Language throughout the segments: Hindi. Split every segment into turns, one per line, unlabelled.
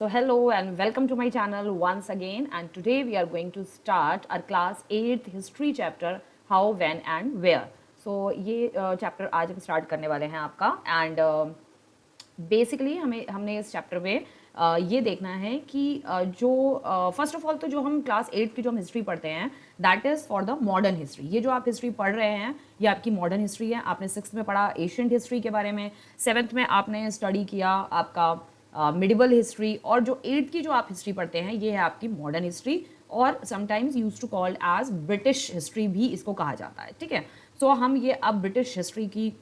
So hello and welcome to my channel once again, and today we are going to start our class 8th history chapter how, when and where. So ये chapter आज हम start करने वाले हैं आपका and बेसिकली हमने इस चैप्टर में ये देखना है कि जो फर्स्ट ऑफ ऑल तो जो हम क्लास 8 की जो हम हिस्ट्री पढ़ते हैं that is for the modern history. ये जो आप हिस्ट्री पढ़ रहे हैं ये आपकी मॉडर्न हिस्ट्री है। आपने 6th में पढ़ा एशियंट हिस्ट्री के बारे में, 7th में आपने स्टडी किया आपका मिडिवल हिस्ट्री, और जो 8th की जो आप हिस्ट्री पढ़ते हैं ये है आपकी मॉडर्न हिस्ट्री, और sometimes use to called as British history भी इसको कहा जाता है। ठीक है, सो हम ये अब ब्रिटिश हिस्ट्री की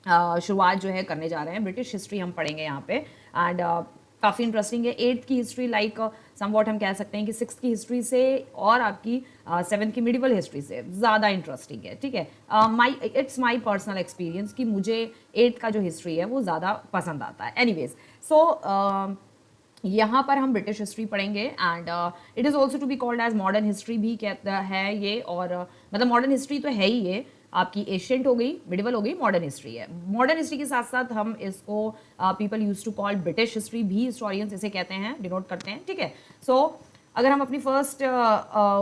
शुरुआत जो है करने जा रहे हैं। ब्रिटिश हिस्ट्री हम पढ़ेंगे यहाँ पे एंड काफ़ी इंटरेस्टिंग है। 8th की हिस्ट्री लाइक समवॉट हम कह सकते हैं कि 6th की हिस्ट्री से और आपकी 7th की मिडिवल हिस्ट्री से ज़्यादा इंटरेस्टिंग है। ठीक है, इट्स माई पर्सनल एक्सपीरियंस कि मुझे 8th का जो हिस्ट्री है वो ज़्यादा पसंद आता है। एनीवेज सो यहाँ पर हम ब्रिटिश हिस्ट्री पढ़ेंगे and it is also to be called as modern history भी कहता है ये, और मतलब मॉडर्न हिस्ट्री तो है ही ये, आपकी एशियंट हो गई, मिडिवल हो गई, मॉडर्न हिस्ट्री है। मॉडर्न हिस्ट्री के साथ साथ हम इसको people use to call British history भी, हिस्टोरियंस इसे कहते हैं, डिनोट करते हैं। ठीक है, सो अगर हम अपनी फर्स्ट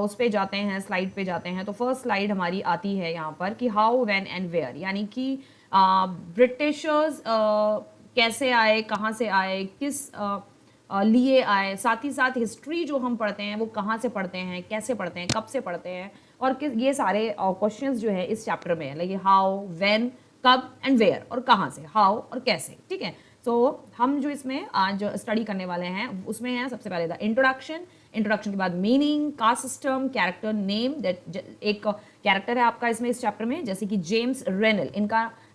उस पे जाते हैं, स्लाइड पे जाते हैं, तो फर्स्ट स्लाइड हमारी आती है यहाँ पर कि हाउ, व्हेन एंड वेयर, यानी कि ब्रिटिशर्स कैसे आए, कहाँ से आए, किस लिए आए, साथ ही साथ हिस्ट्री जो हम पढ़ते हैं वो कहाँ से पढ़ते हैं, कैसे पढ़ते हैं, कब से पढ़ते हैं, और ये सारे क्वेश्चंस जो है इस चैप्टर में है, लाइक हाउ, व्हेन, कब एंड वेयर, और कहाँ से, हाउ और कैसे। ठीक है, सो हम जो इसमें आज स्टडी करने वाले हैं उसमें है सबसे पहले द इंट्रोडक्शन, इंट्रोडक्शन के बाद meaning, caste system, character name, एक कैरेक्टर है आपका इसमें इस चैप्टर में जैसे कि जेम्स रेनल,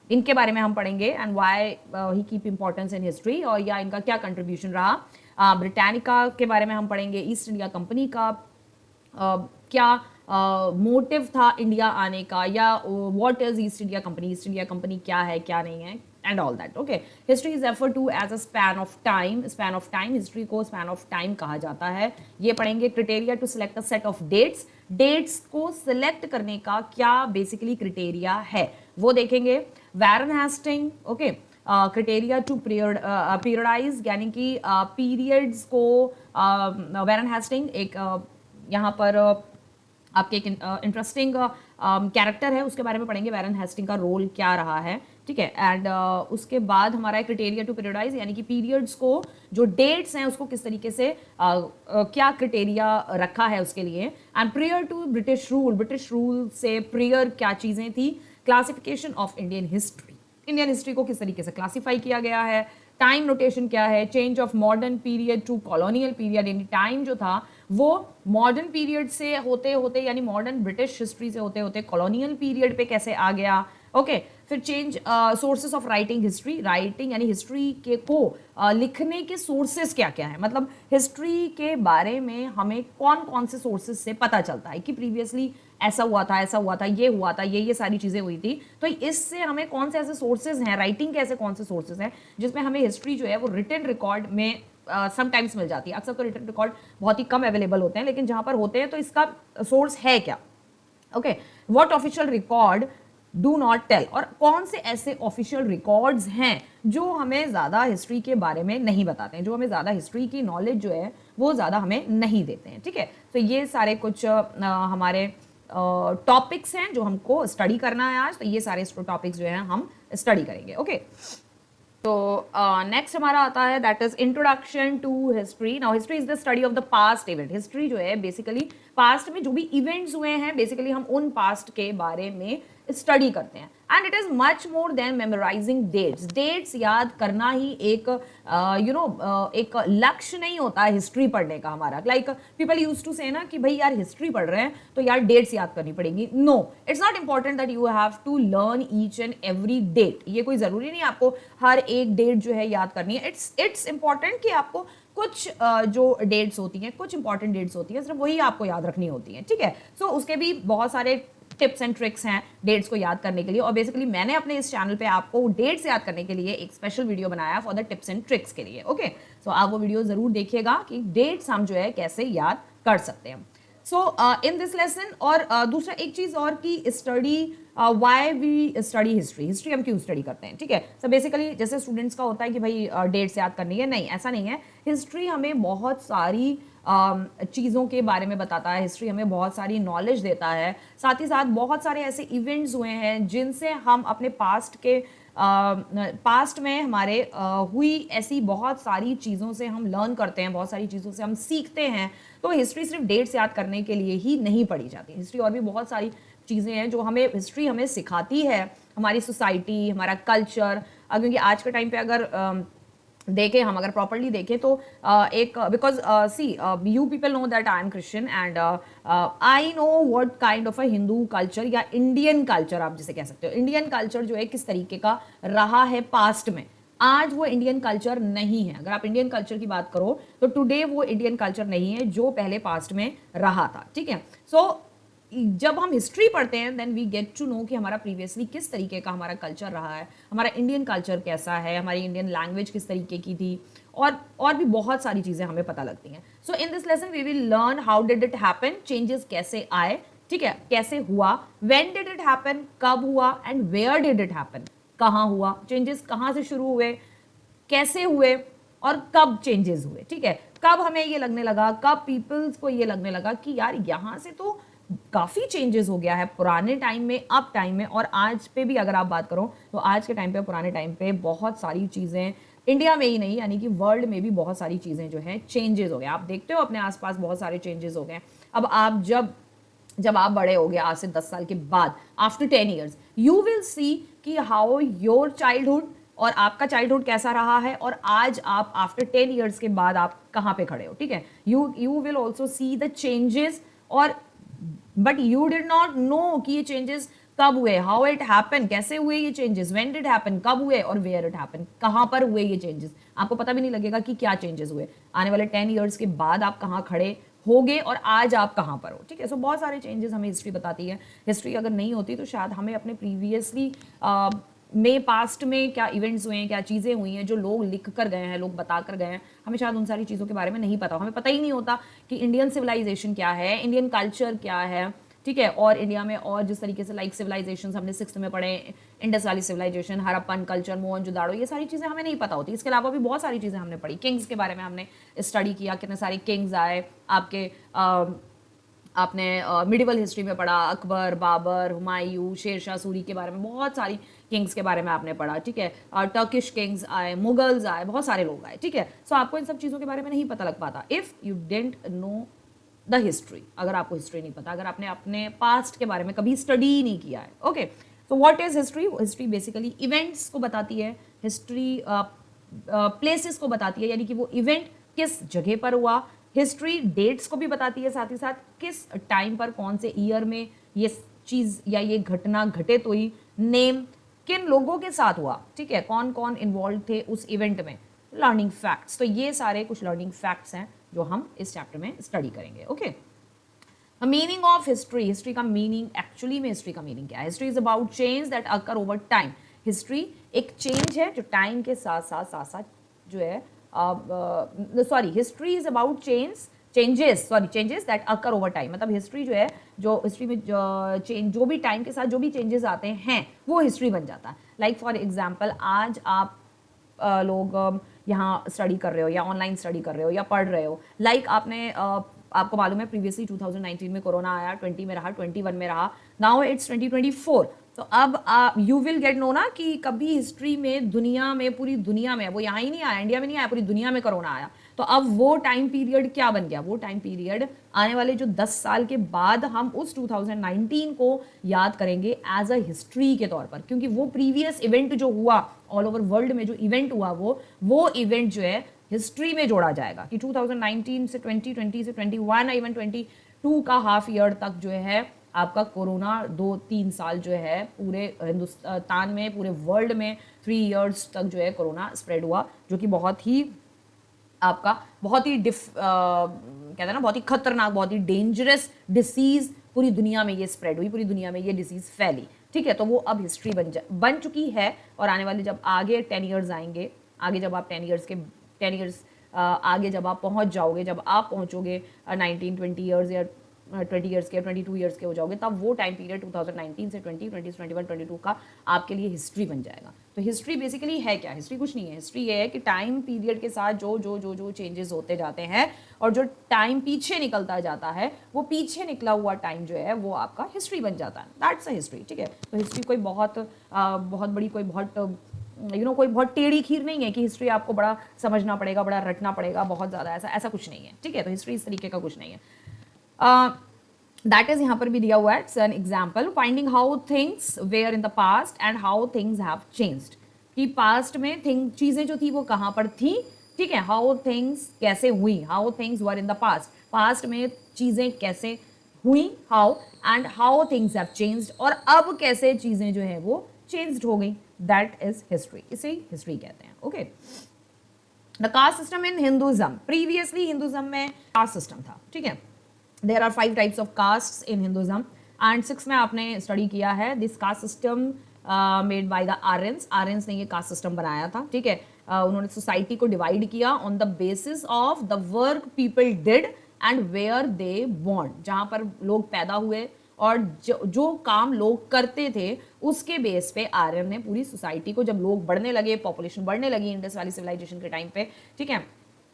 इनके बारे में हम पढ़ेंगे and why he keep importance in history, और या इनका क्या कंट्रीब्यूशन रहा। ब्रिटानिका के बारे में हम पढ़ेंगे, ईस्ट इंडिया कंपनी का क्या मोटिव था इंडिया आने का, या what is East India company, East India company क्या है क्या नहीं है, and all that. Okay, history is refer to as a span of time, span of time, history को स्पैन ऑफ टाइम कहा जाता है। ये पढ़ेंगे criteria to select a set of dates, dates को सिलेक्ट करने का क्या बेसिकली क्राइटेरिया है वो देखेंगे। Warren Hasting, okay, criteria to periodize, यानी कि पीरियड्स को वैरन हेस्टिंग एक यहाँ पर आपके एक इंटरेस्टिंग कैरेक्टर है उसके बारे में पढ़ेंगे, वैरन हेस्टिंग का रोल क्या रहा है। ठीक है, एंड उसके बाद हमारा क्राइटेरिया टू पीरियडाइज, यानी कि पीरियड्स को जो डेट्स हैं उसको किस तरीके से क्या क्राइटेरिया रखा है उसके लिए। And prior to British rule, British rule से प्रियर क्या चीज़ें थी। Classification of Indian history, Indian history को किस तरीके से क्लासीफाई किया गया है। टाइम नोटेशन क्या है, change of modern period to colonial period, यानी टाइम जो था वो मॉडर्न पीरियड से होते होते, यानी मॉडर्न ब्रिटिश हिस्ट्री से होते होते कॉलोनियल पीरियड पे कैसे आ गया। ओके, फिर change sources of writing history, writing यानी हिस्ट्री के को लिखने के सोर्सेस क्या क्या है, मतलब हिस्ट्री के बारे में हमें कौन कौन से सोर्सेस से पता चलता है कि प्रीवियसली ऐसा हुआ था, ऐसा हुआ था, ये हुआ था, ये सारी चीज़ें हुई थी, तो इससे हमें कौन से ऐसे सोर्सेज हैं, राइटिंग के ऐसे कौन से सोर्सेज हैं जिसमें हमें हिस्ट्री जो है वो रिटन रिकॉर्ड में समटाइम्स मिल जाती है। अक्सर तो रिटन रिकॉर्ड बहुत ही कम अवेलेबल होते हैं, लेकिन जहाँ पर होते हैं तो इसका सोर्स है क्या। Okay, what official record do not tell, और कौन से ऐसे ऑफिशियल रिकॉर्ड्स हैं जो हमें ज़्यादा हिस्ट्री के बारे में नहीं बताते हैं, जो हमें ज़्यादा हिस्ट्री की नॉलेज जो है वो ज़्यादा हमें नहीं देते हैं। ठीक है, तो ये सारे कुछ हमारे टॉपिक्स हैं जो हमको स्टडी करना है आज, तो ये सारे टॉपिक्स जो हैं हम स्टडी करेंगे। ओके, तो नेक्स्ट हमारा आता है that is introduction to history. Now history is the study of the past event, history जो है बेसिकली पास्ट में जो भी इवेंट्स हुए हैं बेसिकली हम उन पास्ट के बारे में स्टडी करते हैं। And it is much more than memorising dates, dates याद करना ही एक एक लक्ष्य नहीं होता है हिस्ट्री पढ़ने का हमारा। लाइक पीपल यूज टू से ना कि भाई यार हिस्ट्री पढ़ रहे हैं तो यार डेट्स याद करनी पड़ेगी। No, it's not important that you have to learn each and every date, ये कोई जरूरी नहीं आपको हर एक डेट जो है याद करनी है। इट्स इंपॉर्टेंट कि आपको कुछ जो डेट्स होती हैं, कुछ इंपॉर्टेंट डेट्स होती हैं, सिर्फ वही आपको याद रखनी होती हैं। ठीक है, सो उसके भी बहुत सारे टिप्स एंड ट्रिक्स हैं डेट्स को याद करने के लिए, और बेसिकली मैंने अपने इस चैनल पे आपको डेट्स याद करने के लिए एक स्पेशल वीडियो बनाया for the tips and tricks के लिए। ओके, सो आप वो वीडियो जरूर देखिएगा कि डेट्स हम जो है कैसे याद कर सकते हैं। सो इन दिस लेसन, और दूसरा एक चीज़ और कि study why we study history, history हम क्यों स्टडी करते हैं, ठीक है। सो बेसिकली जैसे स्टूडेंट्स का होता है कि भाई डेट्स याद करनी है, नहीं ऐसा नहीं है। हिस्ट्री हमें बहुत सारी चीज़ों के बारे में बताता है, हिस्ट्री हमें बहुत सारी नॉलेज देता है, साथ ही साथ बहुत सारे ऐसे इवेंट्स हुए हैं जिनसे हम अपने पास्ट में हमारे हुई ऐसी बहुत सारी चीज़ों से हम लर्न करते हैं, बहुत सारी चीज़ों से हम सीखते हैं। तो हिस्ट्री सिर्फ डेट्स याद करने के लिए ही नहीं पढ़ी जाती, हिस्ट्री और भी बहुत सारी चीज़ें हैं जो हमें हिस्ट्री हमें सिखाती है, हमारी सोसाइटी, हमारा कल्चर। क्योंकि आज के टाइम पे अगर देखें, हम अगर प्रॉपरली देखें तो एक because see you people know that I am Christian and I know what kind of a Hindu culture या इंडियन कल्चर आप जिसे कह सकते हो। इंडियन कल्चर जो है किस तरीके का रहा है पास्ट में, आज वो इंडियन कल्चर नहीं है। अगर आप इंडियन कल्चर की बात करो तो टुडे वो इंडियन कल्चर नहीं है जो पहले पास्ट में रहा था, ठीक है। सो जब हम हिस्ट्री पढ़ते हैं then we get to know कि हमारा प्रीवियसली किस तरीके का हमारा कल्चर रहा है, हमारा इंडियन कल्चर कैसा है, हमारी इंडियन लैंग्वेज किस तरीके की थी, और भी बहुत सारी चीज़ें हमें पता लगती हैं। So in this lesson we will learn how did it happen, changes कैसे आए, ठीक है, कैसे हुआ, व्हेन डिड इट हैपन, कब हुआ, and where did it happen, कहाँ हुआ, चेंजेस कहाँ से शुरू हुए, कैसे हुए, और कब चेंजेस हुए, ठीक है। कब हमें ये लगने लगा, कब पीपल्स को ये लगने लगा कि यार यहाँ से तो काफ़ी चेंजेस हो गया है पुराने टाइम में, अब टाइम में, और आज पे भी अगर आप बात करो तो आज के टाइम पे, पुराने टाइम पे बहुत सारी चीज़ें इंडिया में ही नहीं यानी कि वर्ल्ड में भी बहुत सारी चीज़ें जो हैं चेंजेस हो गए। आप देखते हो अपने आसपास बहुत सारे चेंजेस हो गए। अब आप जब आप बड़े हो गए आज से 10 साल के बाद, after 10 years you will see कि हाउ योर चाइल्डहुड और आपका चाइल्डहुड कैसा रहा है, और आज आप आफ्टर 10 ईयर्स के बाद आप कहाँ पे खड़े हो, ठीक है। You will also see the changes, और but you did not know कि ये चेंजेस कब हुए, हाउ इट हैपन, कैसे हुए ये चेंजेस, व्हेन डिड हैपन, कब हुए, और वेयर इट हैपन, कहाँ पर हुए ये चेंजेस। आपको पता भी नहीं लगेगा कि क्या चेंजेस हुए। आने वाले 10 ईयर्स के बाद आप कहाँ खड़े होगे और आज आप कहाँ पर हो, ठीक है। सो बहुत सारे चेंजेस हमें हिस्ट्री बताती है। हिस्ट्री अगर नहीं होती तो शायद हमें अपने प्रीवियसली में पास्ट में क्या इवेंट्स हुए हैं, क्या चीज़ें हुई हैं जो लोग लिख कर गए हैं, लोग बता कर गए हैं, हमें शायद उन सारी चीज़ों के बारे में नहीं पता। हमें पता ही नहीं होता कि इंडियन सिविलाइजेशन क्या है, इंडियन कल्चर क्या है, ठीक है। और इंडिया में और जिस तरीके से लाइक सिविलाइजेशन हमने 6th में पढ़े, Indus valley civilisation, Harappan culture, Mohenjodaro, ये सारी चीज़ें हमें नहीं पता होती। इसके अलावा भी बहुत सारी चीज़ें हमने पढ़ी। किंग्स के बारे में हमने स्टडी किया, कितने सारे किंग्स आए आपके आपने मिडिवल हिस्ट्री में पढ़ा, अकबर, बाबर, हुमायूं, शेरशाह सूरी के बारे में, बहुत सारी किंग्स के बारे में आपने पढ़ा, ठीक है। टर्किश किंग्स आए, मुगल्स आए, बहुत सारे लोग आए, ठीक है। सो आपको इन सब चीज़ों के बारे में नहीं पता लग पाता if you didn't know the history. अगर आपको हिस्ट्री नहीं पता, अगर आपने अपने पास्ट के बारे में कभी स्टडी ही नहीं किया है, okay. So what is history? History basically events को बताती है, हिस्ट्री प्लेसेस को बताती है, यानी कि वो इवेंट किस जगह पर हुआ। हिस्ट्री डेट्स को भी बताती है, साथ ही साथ किस टाइम पर, कौन से ईयर में ये चीज़ या ये घटना घटित हुई, नेम किन लोगों के साथ हुआ, ठीक है, कौन कौन इन्वॉल्व थे उस इवेंट में, लर्निंग फैक्ट्स। तो ये सारे कुछ लर्निंग फैक्ट्स हैं जो हम इस चैप्टर में स्टडी करेंगे, okay. Meaning of history, history का मीनिंग, एक्चुअली में हिस्ट्री का मीनिंग क्या है? History is about change that occur over time. History एक चेंज है जो टाइम के साथ साथ जो है history is about changes that occur over time. मतलब हिस्ट्री जो है, जो हिस्ट्री में जो भी टाइम के साथ जो भी चेंजेस आते हैं वो हिस्ट्री बन जाता है। लाइक फॉर एग्जाम्पल, आज आप लोग यहाँ स्टडी कर रहे हो या ऑनलाइन स्टडी कर रहे हो या पढ़ रहे हो, लाइक आपको मालूम है प्रीवियसली 2019 में कोरोना आया, 20 में रहा, 21 में रहा, नाउ इट्स 2024। तो अब यू विल गेट नो ना कि कभी हिस्ट्री में दुनिया में, पूरी दुनिया में, वो यहाँ ही नहीं आया, इंडिया में नहीं आया, पूरी दुनिया में कोरोना आया। तो अब वो टाइम पीरियड क्या बन गया? वो टाइम पीरियड आने वाले जो 10 साल के बाद हम उस 2019 को याद करेंगे एज अ हिस्ट्री के तौर पर, क्योंकि वो प्रीवियस इवेंट जो हुआ ऑल ओवर वर्ल्ड में, जो इवेंट हुआ वो इवेंट जो है हिस्ट्री में जोड़ा जाएगा कि 2019 से 2020 से 21 इवन 22 का हाफ ईयर तक जो है आपका कोरोना 2-3 साल जो है पूरे हिंदुस्तान में, पूरे वर्ल्ड में 3 इयर्स तक जो है कोरोना स्प्रेड हुआ, जो कि बहुत ही आपका बहुत ही कहते हैं ना, बहुत ही खतरनाक, बहुत ही डेंजरस डिसीज पूरी दुनिया में ये स्प्रेड हुई, पूरी दुनिया में ये डिसीज फैली, ठीक है। तो वो अब हिस्ट्री बन चुकी है, और आने वाले जब आगे 10 इयर्स आएंगे, आगे जब आप 10 इयर्स आगे जब आप पहुंच जाओगे, जब आप पहुंचोगे 19-20 इयर्स या 20 ईयर्स के 22 ईयर्स के हो जाओगे, तब वो टाइम पीरियड 2019 से 20, 20, 21, 22 का आपके लिए हिस्ट्री बन जाएगा। तो हिस्ट्री बेसिकली है क्या? हिस्ट्री कुछ नहीं है। हिस्ट्री ये है कि टाइम पीरियड के साथ जो जो जो जो चेंजेस होते जाते हैं और जो टाइम पीछे निकलता जाता है, वो पीछे निकला हुआ टाइम जो है वो आपका हिस्ट्री बन जाता है। दैट्स अ हिस्ट्री, ठीक है। तो हिस्ट्री कोई बहुत बड़ी, कोई बहुत कोई बहुत टेढ़ी खीर नहीं है कि हिस्ट्री आपको बड़ा समझना पड़ेगा, बड़ा रटना पड़ेगा, बहुत ज़्यादा ऐसा कुछ नहीं है, ठीक है। तो हिस्ट्री इस तरीके का कुछ नहीं है। दैट इज यहाँ पर भी दिया हुआ है, it's an example, finding how things were in the past and how things have changed, कि पास्ट में चीज़ें जो थी वो कहाँ पर थी, ठीक है। हाउ थिंग्स कैसे हुई, how things were in the past में चीज़ें कैसे हुई, how, and how things have changed, और अब कैसे चीज़ें जो है वो चेंज्ड हो गई, दैट इज हिस्ट्री। इसे हिस्ट्री कहते हैं, okay. The caste system in Hinduism, previously Hinduism में कास्ट सिस्टम था, ठीक है। There are 5 types of castes in Hinduism and 6 में आपने स्टडी किया है this caste system made by the Aryans ने ये कास्ट सिस्टम बनाया था, ठीक है। उन्होंने सोसाइटी को डिवाइड किया on the basis of the work people did and where they born, जहाँ पर लोग पैदा हुए और जो काम लोग करते थे उसके बेस पे आर्यन ने पूरी सोसाइटी को, जब लोग बढ़ने लगे, पॉपुलेशन बढ़ने लगी इंडस वैली सिविलाइजेशन के टाइम पे, ठीक है,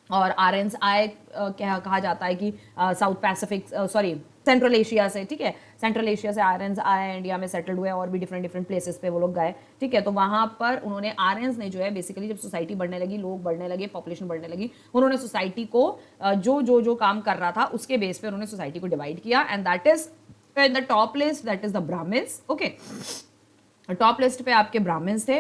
और आर्यंस आए, कहा जाता है कि साउथ पैसिफिक सेंट्रल एशिया से, ठीक है, सेंट्रल एशिया से आर्यंस आए, इंडिया में सेटल्ड हुए और भी डिफरेंट प्लेसेस पे वो लोग गए, ठीक है। तो वहाँ पर उन्होंने, आर्यंस ने जो है बेसिकली जब सोसाइटी बढ़ने लगी, लोग बढ़ने लगे, पॉपुलेशन बढ़ने लगी, उन्होंने सोसाइटी को जो काम कर रहा था उसके बेस पे उन्होंने सोसाइटी को डिवाइड किया, and that is in the top list, that is the Brahmins, okay. Top list पे आपके ब्राह्मण्स थे,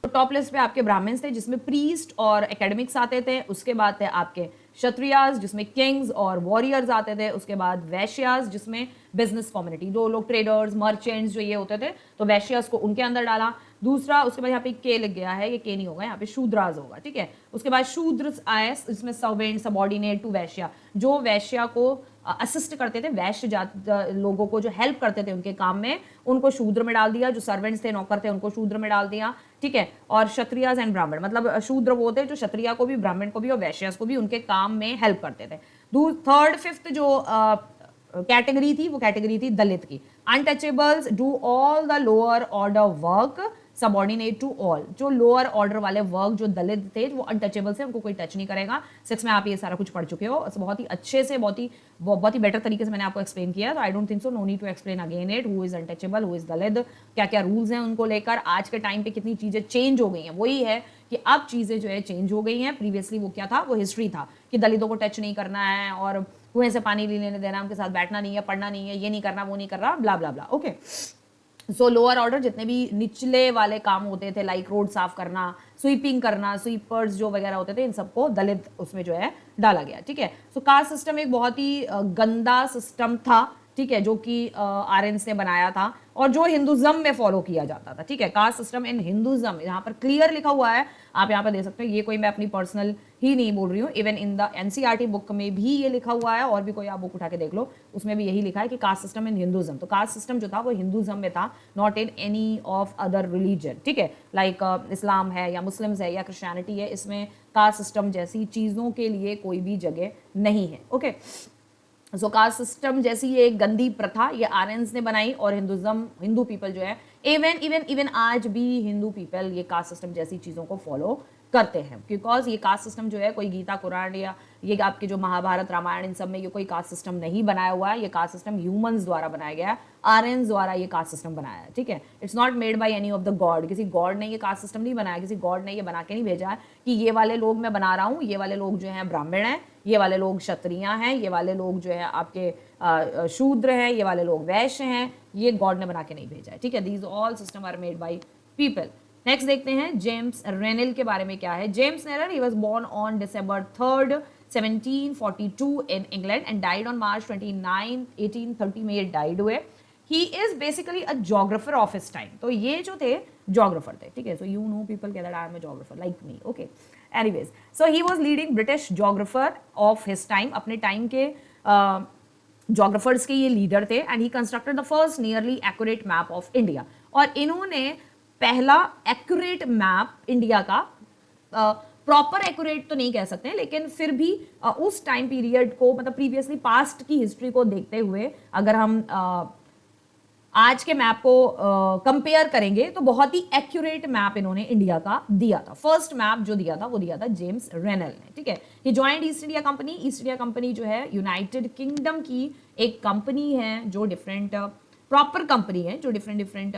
तो टॉप लिस्ट पे आपके ब्राह्मण्स थे जिसमें प्रीस्ट और एकेडमिक्स आते थे, उसके बाद थे आपके क्षत्रियास जिसमें किंग्स और वॉरियर्स आते थे, उसके बाद वैश्यास जिसमें बिजनेस कम्युनिटी, जो लोग ट्रेडर्स, मर्चेंट्स जो ये होते थे, तो वैश्यास को उनके अंदर डाला। दूसरा, उसके बाद यहाँ पे के लग गया है, ये के नहीं होगा, यहाँ पे शूद्रास होगा, ठीक है। उसके बाद शूद्र आए, इसमें सर्वेंट, सबॉर्डिनेट टू वैश्या, जो वैश्या को असिस्ट करते थे, वैश्य जात लोगों को जो हेल्प करते थे उनके काम में, उनको शूद्र में डाल दिया। जो सर्वेंट्स थे, नौकर थे, उनको शूद्र में डाल दिया, ठीक है। और क्षत्रियास एंड ब्राह्मण, मतलब शूद्र वो थे जो क्षत्रिया को भी, ब्राह्मण को भी और वैश्यास को भी उनके काम में हेल्प करते थे। थर्ड, फिफ्थ जो कैटेगरी थी, वो कैटेगरी थी दलित की। Untouchables do all the lower order work subordinate to all, जो लोअर ऑर्डर वाले वर्क जो दलित थे वो अनटचेबल से, उनको कोई टच नहीं करेगा। 6 में आप ये सारा कुछ पढ़ चुके हो, बहुत ही अच्छे से, बहुत ही बेटर तरीके से मैंने आपको एक्सप्लेन किया, तो I don't think so, no need to explain again it, who is untouchable, who is Dalit, क्या क्या रूल्स हैं उनको लेकर। आज के टाइम पे कितनी चीजें चेंज हो गई हैं, वही है कि अब चीजें जो है चेंज हो गई हैं। प्रीवियसली वो क्या था, वो हिस्ट्री था कि दलितों को टच नहीं करना है और कुएं से पानी लेने देना, उनके साथ बैठना नहीं है, पढ़ना नहीं है, ये नहीं करना, वो नहीं करना, ब्ला ब्ला ब्ला, ओके। सो लोअर ऑर्डर जितने भी निचले वाले काम होते थे, लाइक रोड साफ करना, स्वीपिंग करना, स्वीपर्स जो वगैरह होते थे, इन सबको दलित उसमें जो है डाला गया, ठीक है। सो कास्ट सिस्टम एक बहुत ही गंदा सिस्टम था, ठीक है, जो कि आर्यंस ने बनाया था और जो हिंदुज्म में फॉलो किया जाता था, ठीक है। कास्ट सिस्टम इन हिंदुज्म, यहाँ पर क्लियर लिखा हुआ है, आप यहाँ पर देख सकते हो, ये कोई मैं अपनी पर्सनल ही नहीं बोल रही हूँ, even in the NCERT book में भी ये लिखा हुआ है, और भी कोई आप बुक उठा के देख लो, उसमें भी यही लिखा है कि कास्ट सिस्टम इन हिंदुज्म। तो कास्ट सिस्टम जो था वो हिंदुज्म में था, not in any of other religion, ठीक है। लाइक इस्लाम है या मुस्लिम्स है या क्रिश्चियनिटी है, इसमें कास्ट सिस्टम जैसी चीज़ों के लिए कोई भी जगह नहीं है, ओके। सो कास्ट सिस्टम जैसी ये एक गंदी प्रथा ये आर्यंस ने बनाई, और हिंदू पीपल जो है, इवन आज भी हिंदू पीपल ये कास्ट सिस्टम जैसी चीज़ों को फॉलो करते हैं, बिकॉज ये कास्ट सिस्टम जो है कोई गीता कुरान या ये आपके जो महाभारत रामायण इन सब में ये कोई कास्ट सिस्टम नहीं बनाया हुआ है, ये कास्ट सिस्टम ह्यूमंस द्वारा बनाया गया है, आर्यंस द्वारा ये कास्ट सिस्टम बनाया है, ठीक है। It's not made by any of the God, किसी गॉड ने ये कास्ट सिस्टम नहीं बनाया, किसी गॉड ने ये बना के नहीं भेजा है कि ये वाले लोग मैं बना रहा हूँ, ये वाले लोग जो हैं ब्राह्मण हैं, ये वाले लोग क्षत्रिया हैं, ये वाले लोग जो है आपके शूद्र हैं, ये वाले लोग वैश्य हैं, ये गॉड ने बना के नहीं भेजा है, ठीक है। These all system are made by people. Next देखते हैं जेम्स रेनेल के बारे में क्या है। James Rennell, he was born on December 3rd 1742 in England and died on March 29 1830 में ये डाइड हुए। He is basically a geographer of his time, तो ये जो थे जोग्राफर थे, ठीक है। So you know people that I am a geographer like me, okay. Anyways, so he was leading British geographer of his time, अपने टाइम के जोग्राफर्स के ये लीडर थे, and he constructed the first nearly accurate map of India, और इन्होंने पहला एक्यूरेट मैप इंडिया का प्रॉपर एक्यूरेट तो नहीं कह सकते हैं, लेकिन फिर भी उस टाइम पीरियड को मतलब प्रीवियसली पास्ट की हिस्ट्री को देखते हुए अगर हम आज के मैप को कंपेयर करेंगे तो बहुत ही एक्यूरेट मैप इन्होंने इंडिया का दिया था। फर्स्ट मैप जो दिया था वो दिया था जेम्स रेनल ने, ठीक है। He joined East India company. East India company जो है यूनाइटेड किंगडम की एक कंपनी है जो डिफरेंट प्रॉपर कंपनी है जो डिफरेंट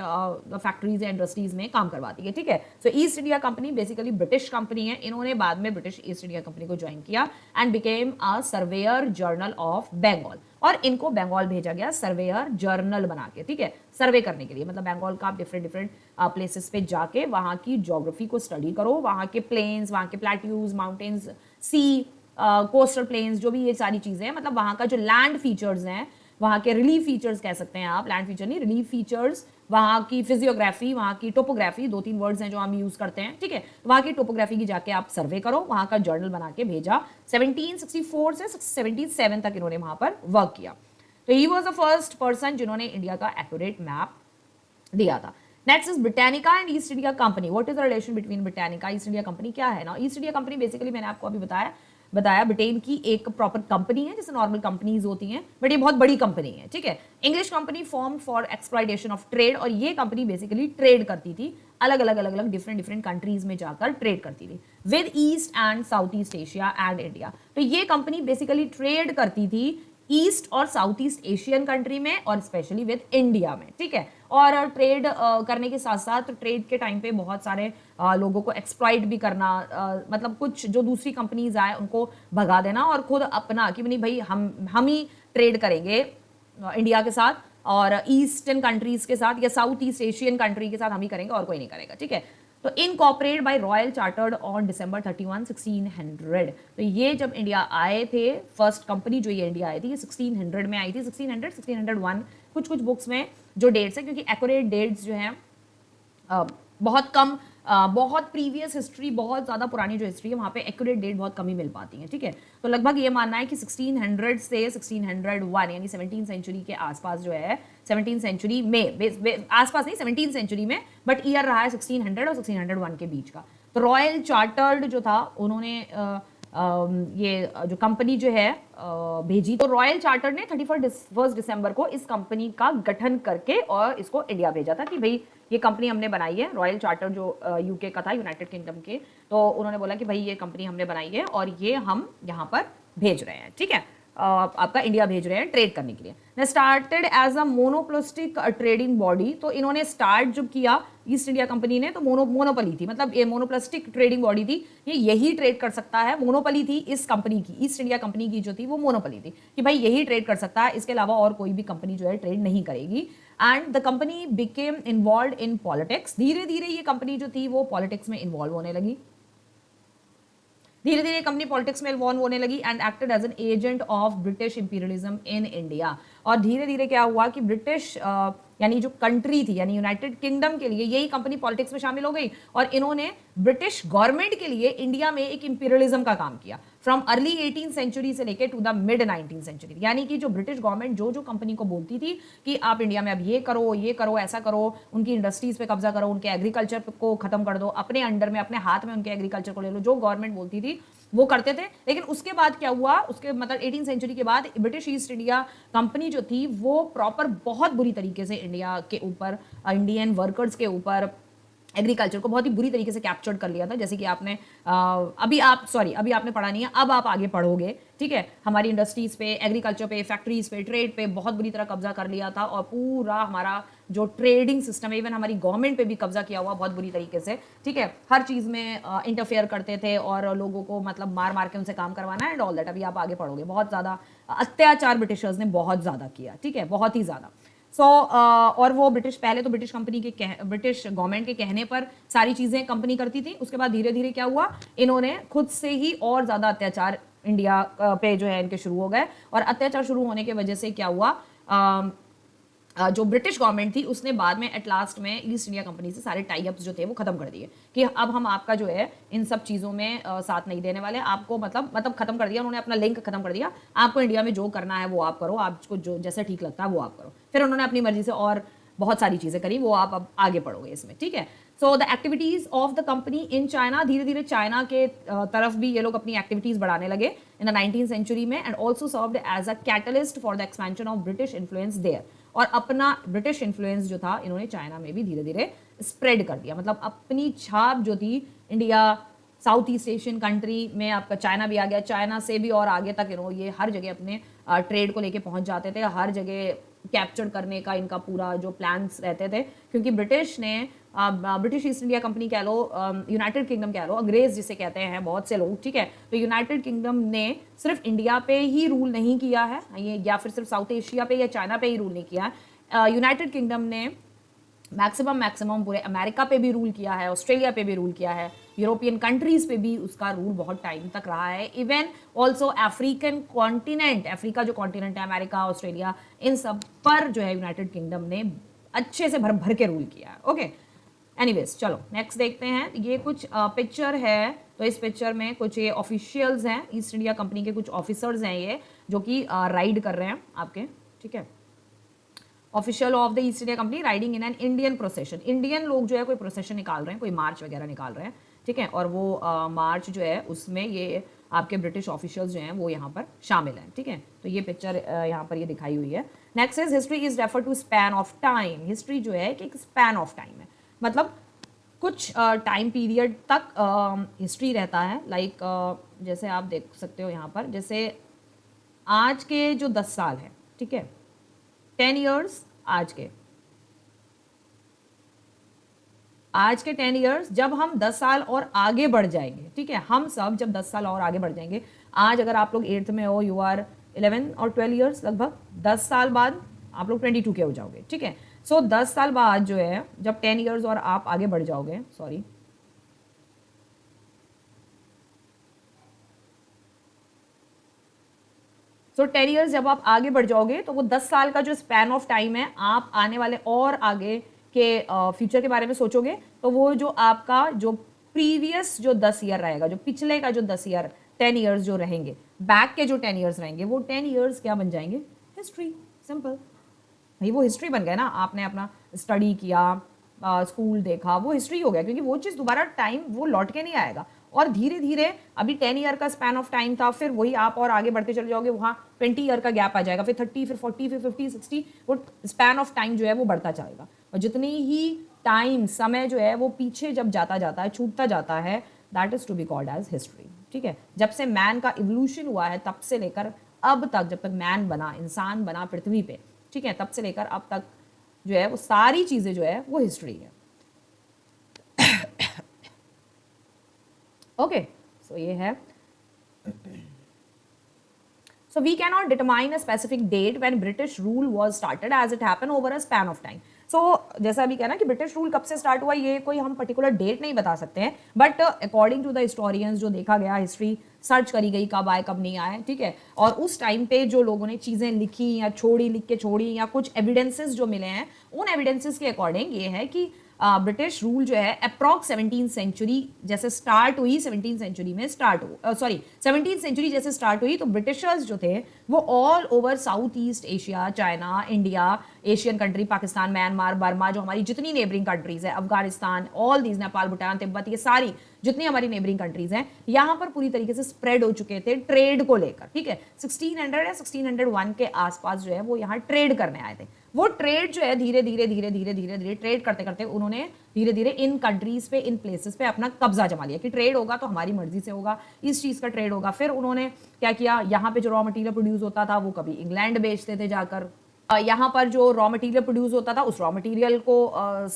फैक्ट्रीज या इंडस्ट्रीज में काम करवाती है, ठीक है। So East India company basically British company है। इन्होंने बाद में ब्रिटिश ईस्ट इंडिया कंपनी को ज्वाइन किया and became a surveyor general of Bengal, और इनको बंगाल भेजा गया सर्वेयर जर्नल बना के, ठीक है, सर्वे करने के लिए। मतलब बंगाल का आप डिफरेंट प्लेसेस पे जाके वहाँ की ज्योग्राफी को स्टडी करो, वहाँ के प्लेन्स, वहाँ के प्लेट्यूज, माउंटेन्स, सी, कोस्टल प्लेन्स, जो भी ये सारी चीजें हैं, मतलब वहाँ का जो लैंड फीचर्स हैं, वहाँ के रिलीफ फीचर्स कह सकते हैं आप, लैंड फीचर नहीं, रिलीफ फीचर्स, वहाँ की फिजियोग्राफी, वहाँ की टोपोग्राफी, 2-3 वर्ड्स हैं जो हम यूज करते हैं, ठीक है। वहाँ की टोपोग्राफी की जाके आप सर्वे करो, वहाँ का जर्नल बना के भेजा। 1764 से 1777 तक इन्होंने वहाँ पर वर्क किया। तो he was the first person जिन्होंने इंडिया का एक्यूरेट मैप दिया था। Next is Britannica and east India company. What is the relation between Britannica east India company? क्या है ना, ईस्ट इंडिया कंपनी बेसिकली मैंने आपको अभी बताया ब्रिटेन की एक प्रॉपर कंपनी है, जैसे नॉर्मल कंपनीज होती हैं, बट ये बहुत बड़ी कंपनी है, ठीक है। English company form for exploitation of trade, और ये कंपनी बेसिकली ट्रेड करती थी, अलग अलग डिफरेंट कंट्रीज में जाकर ट्रेड करती थी with east and south east Asia and India. तो ये कंपनी बेसिकली ट्रेड करती थी ईस्ट और साउथ ईस्ट एशियन कंट्री में और स्पेशली विद इंडिया में, ठीक है। और ट्रेड करने के साथ साथ ट्रेड के टाइम पे बहुत सारे लोगों को एक्सप्लॉइट भी करना, मतलब कुछ जो दूसरी कंपनीज आए उनको भगा देना और खुद अपना कि नहीं भाई हम ही ट्रेड करेंगे इंडिया के साथ और ईस्टर्न कंट्रीज के साथ या साउथ ईस्ट एशियन कंट्री के साथ हम ही करेंगे और कोई नहीं करेगा, ठीक है। तो incorporate by royal chartered on December 31, 1600। तो ये जब इंडिया आए थे, फर्स्ट कंपनी जो ये इंडिया आई थी, ये 1600 में आई थी, 1601 कुछ बुक्स में जो डेट्स है, क्योंकि एक्यूरेट डेट्स जो हैं बहुत कम, बहुत प्रीवियस हिस्ट्री, बहुत ज़्यादा पुरानी जो हिस्ट्री है वहाँ पे एक्यूरेट डेट बहुत कम ही मिल पाती हैं, ठीक है। तो लगभग ये मानना है कि 1600 से 1601 यानी 17th सेंचुरी के आसपास जो है, 17th सेंचुरी में आसपास नहीं, 17th सेंचुरी में, बट ईयर रहा है 1600 और 1601 के बीच का। तो रॉयल चार्टर्ड जो था उन्होंने ये जो कंपनी जो है भेजी, तो रॉयल चार्टर्ड ने 31 दिसंबर को इस कंपनी का गठन करके और इसको इंडिया भेजा था कि भाई ये कंपनी हमने बनाई है। रॉयल चार्टर जो यूके का था, यूनाइटेड किंगडम के, तो उन्होंने बोला कि भाई ये कंपनी हमने बनाई है और ये हम यहाँ पर भेज रहे हैं, ठीक है, आपका इंडिया भेज रहे हैं ट्रेड करने के लिए। ने started as a monopolistic trading body. तो इन्होंने स्टार्ट जब किया ईस्ट इंडिया कंपनी ने तो मोनोपोली थी, मतलब ये मोनोपोलिस्टिक ट्रेडिंग बॉडी थी, ये यही ट्रेड कर सकता है। मोनोपोली थी इस कंपनी की, ईस्ट इंडिया कंपनी की जो थी वो मोनोपोली थी कि भाई यही ट्रेड कर सकता है, इसके अलावा और कोई भी कंपनी जो है ट्रेड नहीं करेगी। And the company became involve in politics. धीरे धीरे ये कंपनी जो थी वो पॉलिटिक्स में इन्वॉल्व होने लगी, धीरे धीरे कंपनी पॉलिटिक्स में इन्वॉल्व होने लगी and acted as an agent of British imperialism in India. और धीरे धीरे क्या हुआ कि ब्रिटिश यानी जो कंट्री थी यानी यूनाइटेड किंगडम के लिए यही कंपनी पॉलिटिक्स में शामिल हो गई और इन्होंने ब्रिटिश गवर्नमेंट के लिए इंडिया में एक इंपीरियलिज्म का काम किया फ्रॉम अर्ली 18th सेंचुरी से लेके to the mid 19th century. यानी कि जो ब्रिटिश गवर्नमेंट जो कंपनी को बोलती थी कि आप इंडिया में अब ये करो ऐसा करो, उनकी इंडस्ट्रीज पे कब्जा करो, उनके एग्रीकल्चर को खत्म कर दो, अपने अंडर में अपने हाथ में उनके एग्रीकल्चर को ले लो, जो गवर्नमेंट बोलती थी वो करते थे। लेकिन उसके बाद क्या हुआ, उसके मतलब 18th सेंचुरी के बाद ब्रिटिश ईस्ट इंडिया कंपनी जो थी वो प्रॉपर बहुत बुरी तरीके से इंडिया के ऊपर, इंडियन वर्कर्स के ऊपर, एग्रीकल्चर को बहुत ही बुरी तरीके से कैप्चर कर लिया था। जैसे कि आपने अभी आपने पढ़ा नहीं है, अब आप आगे पढ़ोगे, ठीक है। हमारी इंडस्ट्रीज पे, एग्रीकल्चर पे, फैक्ट्रीज पे, ट्रेड पे बहुत बुरी तरह कब्जा कर लिया था और पूरा हमारा जो ट्रेडिंग सिस्टम है, इवन हमारी गवर्नमेंट पे भी कब्जा किया हुआ बहुत बुरी तरीके से, ठीक है। हर चीज़ में इंटरफेयर करते थे और लोगों को मतलब मार के उनसे काम करवाना एंड ऑल दैट। अभी आप आगे पढ़ोगे, बहुत ज़्यादा अत्याचार ब्रिटिशर्स ने बहुत ज़्यादा किया, ठीक है, बहुत ही ज़्यादा। और वो पहले तो ब्रिटिश कंपनी के ब्रिटिश गवर्नमेंट के कहने पर सारी चीज़ें कंपनी करती थी। उसके बाद धीरे धीरे क्या हुआ, इन्होंने खुद से ही और ज़्यादा अत्याचार इंडिया पे जो है इनके शुरू हो गए और अत्याचार शुरू होने की वजह से क्या हुआ, जो ब्रिटिश गवर्नमेंट थी उसने बाद में एट लास्ट में ईस्ट इंडिया कंपनी से सारे टाई अप्स जो थे वो खत्म कर दिए कि अब हम आपका जो है इन सब चीज़ों में साथ नहीं देने वाले, आपको मतलब खत्म कर दिया उन्होंने, अपना लिंक खत्म कर दिया। आपको इंडिया में जो करना है वो आप करो, आपको जो जैसे ठीक लगता है वो आप करो। फिर उन्होंने अपनी मर्जी से और बहुत सारी चीज़ें करी, वो आप अब आगे पढ़ोगे इसमें, ठीक है। So the activities of the company in China, धीरे धीरे चाइना के तरफ भी ये लोग अपनी एक्टिविटीज बढ़ाने लगे इन द 19th सेंचुरी में, and also served as a catalyst for the expansion of British influence there. और अपना ब्रिटिश इन्फ्लुएंस जो था इन्होंने चाइना में भी धीरे धीरे स्प्रेड कर दिया, मतलब अपनी छाप जो थी India, south east Asian country में आपका चाइना भी आ गया, चाइना से भी और आगे तक ये हर जगह अपने ट्रेड को लेके पहुंच जाते थे, हर जगह कैप्चर करने का इनका पूरा जो प्लान्स रहते थे, क्योंकि ब्रिटिश ने ब्रिटिश ईस्ट इंडिया कंपनी कह लो, यूनाइटेड किंगडम कह लो, अंग्रेज जिसे कहते हैं बहुत से लोग, ठीक है, तो यूनाइटेड किंगडम ने सिर्फ इंडिया पे ही रूल नहीं किया है ये, या फिर सिर्फ साउथ एशिया पे या चाइना पे ही रूल नहीं किया है, यूनाइटेड किंगडम ने मैक्सिमम पूरे अमेरिका पे भी रूल किया है, ऑस्ट्रेलिया पे भी रूल किया है, यूरोपियन कंट्रीज पे भी उसका रूल बहुत टाइम तक रहा है, even also African continent, Africa जो कॉन्टिनेंट है, अमेरिका, ऑस्ट्रेलिया, इन सब पर जो है यूनाइटेड किंगडम ने अच्छे से भर भर के रूल किया है। ओके, एनीवेज चलो नेक्स्ट देखते हैं। ये कुछ पिक्चर है, तो इस पिक्चर में कुछ ये ऑफिशियल्स हैं, ईस्ट इंडिया कंपनी के कुछ ऑफिसर्स हैं ये, जो कि राइड कर रहे हैं आपके, ठीक है, official of the East India company riding in an Indian procession. Indian लोग जो है कोई प्रोसेशन निकाल रहे हैं, कोई मार्च वगैरह निकाल रहे हैं, ठीक है, और वो मार्च जो है उसमें ये आपके ब्रिटिश ऑफिशियल्स जो हैं वो यहाँ पर शामिल हैं, ठीक है, तो ये पिक्चर यहाँ पर ये दिखाई हुई है। Next is history is refer to span of time. History जो है कि एक स्पैन ऑफ टाइम है, मतलब कुछ टाइम पीरियड तक हिस्ट्री रहता है, लाइक जैसे आप देख सकते हो यहाँ पर, जैसे आज के जो 10 साल है, ठीक है, 10 ईयर्स आज के 10 ईयर्स, जब हम 10 साल और आगे बढ़ जाएंगे, ठीक है, हम सब जब 10 साल और आगे बढ़ जाएंगे, आज अगर आप लोग 8th में हो, यू आर 11 और 12 ईयर्स, लगभग 10 साल बाद आप लोग 22 के हो जाओगे, ठीक है। सो 10 साल बाद जो है जब 10 ईयर्स और आप आगे बढ़ जाओगे, सॉरी, सो 10 ईयर्स जब आप आगे बढ़ जाओगे तो वो 10 साल का जो स्पैन ऑफ टाइम है, आप आने वाले और आगे के फ्यूचर के बारे में सोचोगे, तो वो जो आपका जो प्रीवियस जो 10 ईयर रहेगा, जो पिछले का जो 10 ईयर 10 ईयर्स जो रहेंगे, बैक के जो 10 ईयर्स रहेंगे, वो 10 ईयर्स क्या बन जाएंगे? हिस्ट्री। सिंपल भाई, वो हिस्ट्री बन गया ना, आपने अपना स्टडी किया, स्कूल देखा, वो हिस्ट्री हो गया, क्योंकि वो चीज़ दोबारा टाइम वो लौट के नहीं आएगा। और धीरे धीरे अभी 10 ईयर का स्पैन ऑफ टाइम था, फिर वही आप और आगे बढ़ते चले जाओगे, वहाँ 20 ईयर का गैप आ जाएगा, फिर 30, फिर 40, फिर 50, 60, वो स्पैन ऑफ टाइम जो है वो बढ़ता जाएगा। और जितनी ही टाइम, समय जो है वो पीछे जब जाता जाता है, छूटता जाता है, that is to be called as history, ठीक है। जब से मैन का इवोल्यूशन हुआ है तब से लेकर अब तक, जब तक मैन बना, इंसान बना पृथ्वी पे, ठीक है, तब से लेकर अब तक जो है वो सारी चीज़ें जो है वो हिस्ट्री है। ओके, सो ये है। So we cannot determine a specific date when British rule was started, as it happened over a span of time. So जैसा अभी कहना कि ब्रिटिश रूल कब से स्टार्ट हुआ, ये कोई हम पर्टिकुलर डेट नहीं बता सकते हैं, but according to the historians, जो देखा गया, हिस्ट्री सर्च करी गई कब आए कब नहीं आए, ठीक है, और उस टाइम पे जो लोगों ने चीज़ें लिखी या छोड़ी, लिख के छोड़ी, या कुछ एविडेंसेस जो मिले हैं, उन एविडेंसेस के अकॉर्डिंग ये है कि ब्रिटिश रूल जो है अप्रॉक्स 17th सेंचुरी जैसे स्टार्ट हुई, 17th सेंचुरी में स्टार्ट हो, सॉरी 17th सेंचुरी जैसे स्टार्ट हुई, तो ब्रिटिशर्स जो थे वो all over south east Asia, China, India, Asian country, Pakistan, Myanmar, Burma, जो हमारी जितनी नेबरिंग कंट्रीज है, अफगानिस्तान, ऑल दीज, नेपाल, भूटान, तिब्बत, ये सारी जितनी हमारी नेबरिंग कंट्रीज हैं, यहाँ पर पूरी तरीके से स्प्रेड हो चुके थे ट्रेड को लेकर, ठीक है। 1600 या 1601 के आसपास जो है वो यहाँ ट्रेड करने आए थे। वो ट्रेड जो है धीरे धीरे ट्रेड करते करते उन्होंने धीरे धीरे इन कंट्रीज पे, इन प्लेसेस पे अपना कब्जा जमा लिया कि ट्रेड होगा तो हमारी मर्जी से होगा, इस चीज़ का ट्रेड होगा। फिर उन्होंने क्या किया, यहाँ पे जो रॉ मटेरियल प्रोड्यूस होता था वो कभी इंग्लैंड बेचते थे जाकर, यहाँ पर जो रॉ मटेरियल प्रोड्यूस होता था उस रॉ मटेरियल को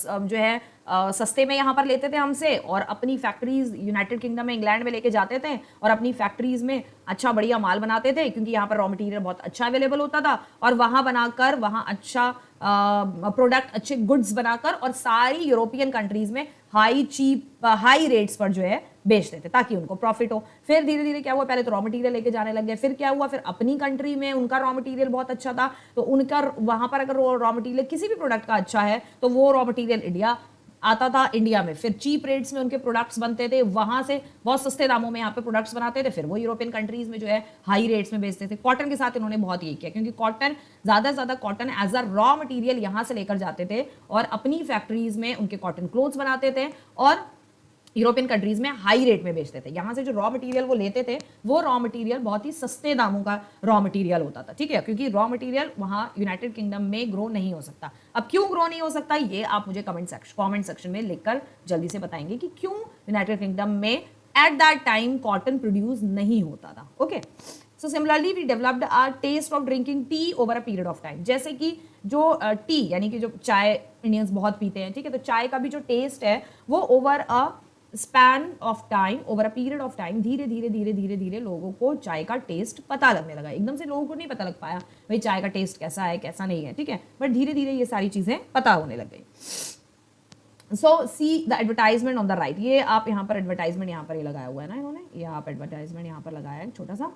जो है सस्ते में यहाँ पर लेते थे हमसे, और अपनी फैक्ट्रीज यूनाइटेड किंगडम में, इंग्लैंड में लेके जाते थे, और अपनी फैक्ट्रीज में अच्छा बढ़िया माल बनाते थे, क्योंकि यहाँ पर रॉ मटेरियल बहुत अच्छा अवेलेबल होता था, और वहाँ बनाकर, वहाँ अच्छा प्रोडक्ट, अच्छे गुड्स बनाकर, और सारी यूरोपियन कंट्रीज में हाई रेट्स पर जो है बेचते थे ताकि उनको प्रॉफिट हो। फिर धीरे धीरे क्या हुआ, पहले तो रॉ मटेरियल लेके जाने लग गए, फिर क्या हुआ, फिर अपनी कंट्री में उनका रॉ मटेरियल बहुत अच्छा था, तो उनका वहाँ पर अगर रॉ मटेरियल किसी भी प्रोडक्ट का अच्छा है तो वो रॉ मटेरियल इंडिया आता था इंडिया में, फिर चीप रेट्स में उनके प्रोडक्ट्स बनते थे, वहां से बहुत सस्ते दामों में यहाँ पे प्रोडक्ट्स बनाते थे, फिर वो यूरोपियन कंट्रीज में जो है हाई रेट्स में बेचते थे। कॉटन के साथ इन्होंने बहुत यही किया, क्योंकि कॉटन ज्यादा से ज्यादा cotton as a raw material यहाँ से लेकर जाते थे और अपनी फैक्ट्रीज में उनके कॉटन क्लोथ्स बनाते थे और यूरोपियन कंट्रीज में हाई रेट में बेचते थे। यहाँ से जो रॉ मटेरियल वो लेते थे, वो रॉ मटेरियल बहुत ही सस्ते दामों का रॉ मटेरियल होता था, ठीक है, क्योंकि रॉ मटेरियल वहाँ यूनाइटेड किंगडम में ग्रो नहीं हो सकता। अब क्यों ग्रो नहीं हो सकता, ये आप मुझे कमेंट सेक्शन में लिखकर जल्दी से बताएंगे कि क्यों यूनाइटेड किंगडम में at that time cotton produce नहीं होता था। Okay, so similarly we developed our taste of drinking tea over a period of time. जैसे कि जो टी यानी कि जो चाय इंडियंस बहुत पीते हैं, ठीक है, तो चाय का भी जो टेस्ट है वो over a span of time, over a period of time, धीरे धीरे धीरे धीरे धीरे लोगों को चाय का टेस्ट पता लगने लगा। एकदम से लोगों को नहीं पता लग पाया भाई चाय का टेस्ट कैसा है कैसा नहीं है, ठीक है, बट धीरे धीरे ये सारी चीजें पता होने लग गई। So see the advertisement on the right, ये आप यहाँ पर एडवर्टाइजमेंट यहाँ पर ये लगाया हुआ है ना इन्होंने, ये आप एडवर्टाइजमेंट यहाँ पर लगाया है छोटा सा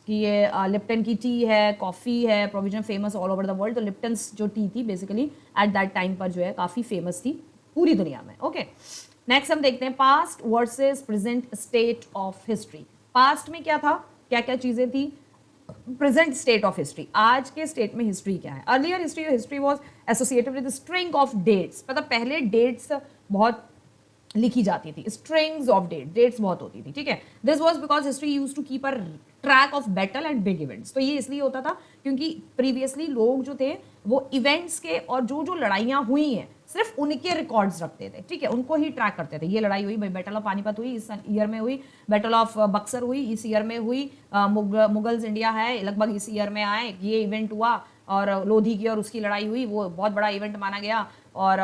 कि ये लिप्टन की टी है, कॉफी है, provision famous all over the world. तो लिप्टन जो टी थी बेसिकली एट दैट टाइम पर जो है काफी फेमस थी पूरी दुनिया में। ओके, नेक्स्ट हम देखते हैं past versus present state of history. Past में क्या था, क्या क्या चीजें थी, प्रेजेंट स्टेट ऑफ हिस्ट्री, आज के स्टेट में हिस्ट्री क्या है। Earlier history was associated with string of dates, मतलब पहले डेट्स बहुत लिखी जाती थी, स्ट्रिंग्स ऑफ डेट्स बहुत होती थी, ठीक है। This was because history used to keep a track of battle and big events. तो ये इसलिए होता था क्योंकि प्रीवियसली लोग जो थे वो इवेंट्स के और जो जो लड़ाइयाँ हुई हैं सिर्फ उनके रिकॉर्ड्स रखते थे, ठीक है, उनको ही ट्रैक करते थे। ये लड़ाई हुई भाई, बैटल ऑफ पानीपत हुई इस ईयर में हुई, बैटल ऑफ बक्सर हुई इस ईयर में हुई, मुगल्स इंडिया है लगभग इस ईयर में आए, ये इवेंट हुआ, और लोधी की और उसकी लड़ाई हुई, वो बहुत बड़ा इवेंट माना गया, और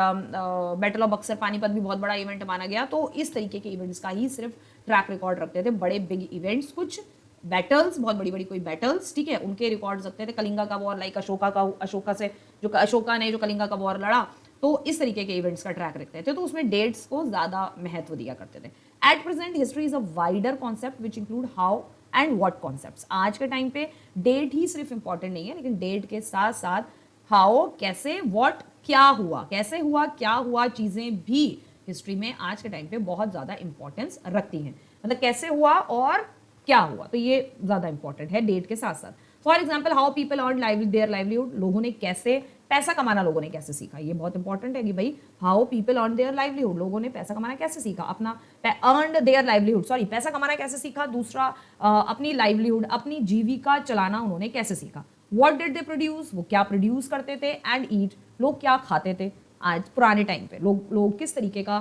बैटल ऑफ बक्सर पानीपत भी बहुत बड़ा इवेंट माना गया। तो इस तरीके के इवेंट्स का ही सिर्फ ट्रैक रिकॉर्ड रखते थे, बड़े बिग इवेंट्स, कुछ बैटल्स, बहुत बड़ी बड़ी कोई बैटल्स, ठीक है, उनके रिकॉर्ड्स रखते थे। कलिंगा का वॉर, लाइक अशोका ने जो कलिंगा का वॉर लड़ा, तो इस तरीके के इवेंट्स का ट्रैक रखते थे, तो उसमें डेट्स को ज्यादा महत्व दिया करते थे। At present history is a wider concept which include how and what concepts. आज के टाइम पे डेट ही सिर्फ इंपॉर्टेंट नहीं है, लेकिन डेट के साथ साथ हाउ, कैसे, व्हाट, क्या हुआ, कैसे हुआ, क्या हुआ, चीजें भी हिस्ट्री में आज के टाइम पे बहुत ज्यादा इंपॉर्टेंस रखती हैं। मतलब कैसे हुआ और क्या हुआ, तो ये ज्यादा इंपॉर्टेंट है डेट के साथ साथ। For example how people earn their livelihood, लोगों ने कैसे पैसा कमाना, लोगों ने कैसे सीखा, ये बहुत इंपॉर्टेंट है कि भाई how people earn their livelihood, लोगों ने पैसा कमाना कैसे सीखा, अपना अर्न देयर लाइवलीहुड, सॉरी, पैसा कमाना कैसे सीखा, दूसरा अपनी लाइवलीहुड, अपनी जीविका चलाना उन्होंने कैसे सीखा। व्हाट डिड दे प्रोड्यूस, वो क्या प्रोड्यूस करते थे, एंड ईट, लोग क्या खाते थे। आज पुराने टाइम पे लोग किस तरीके का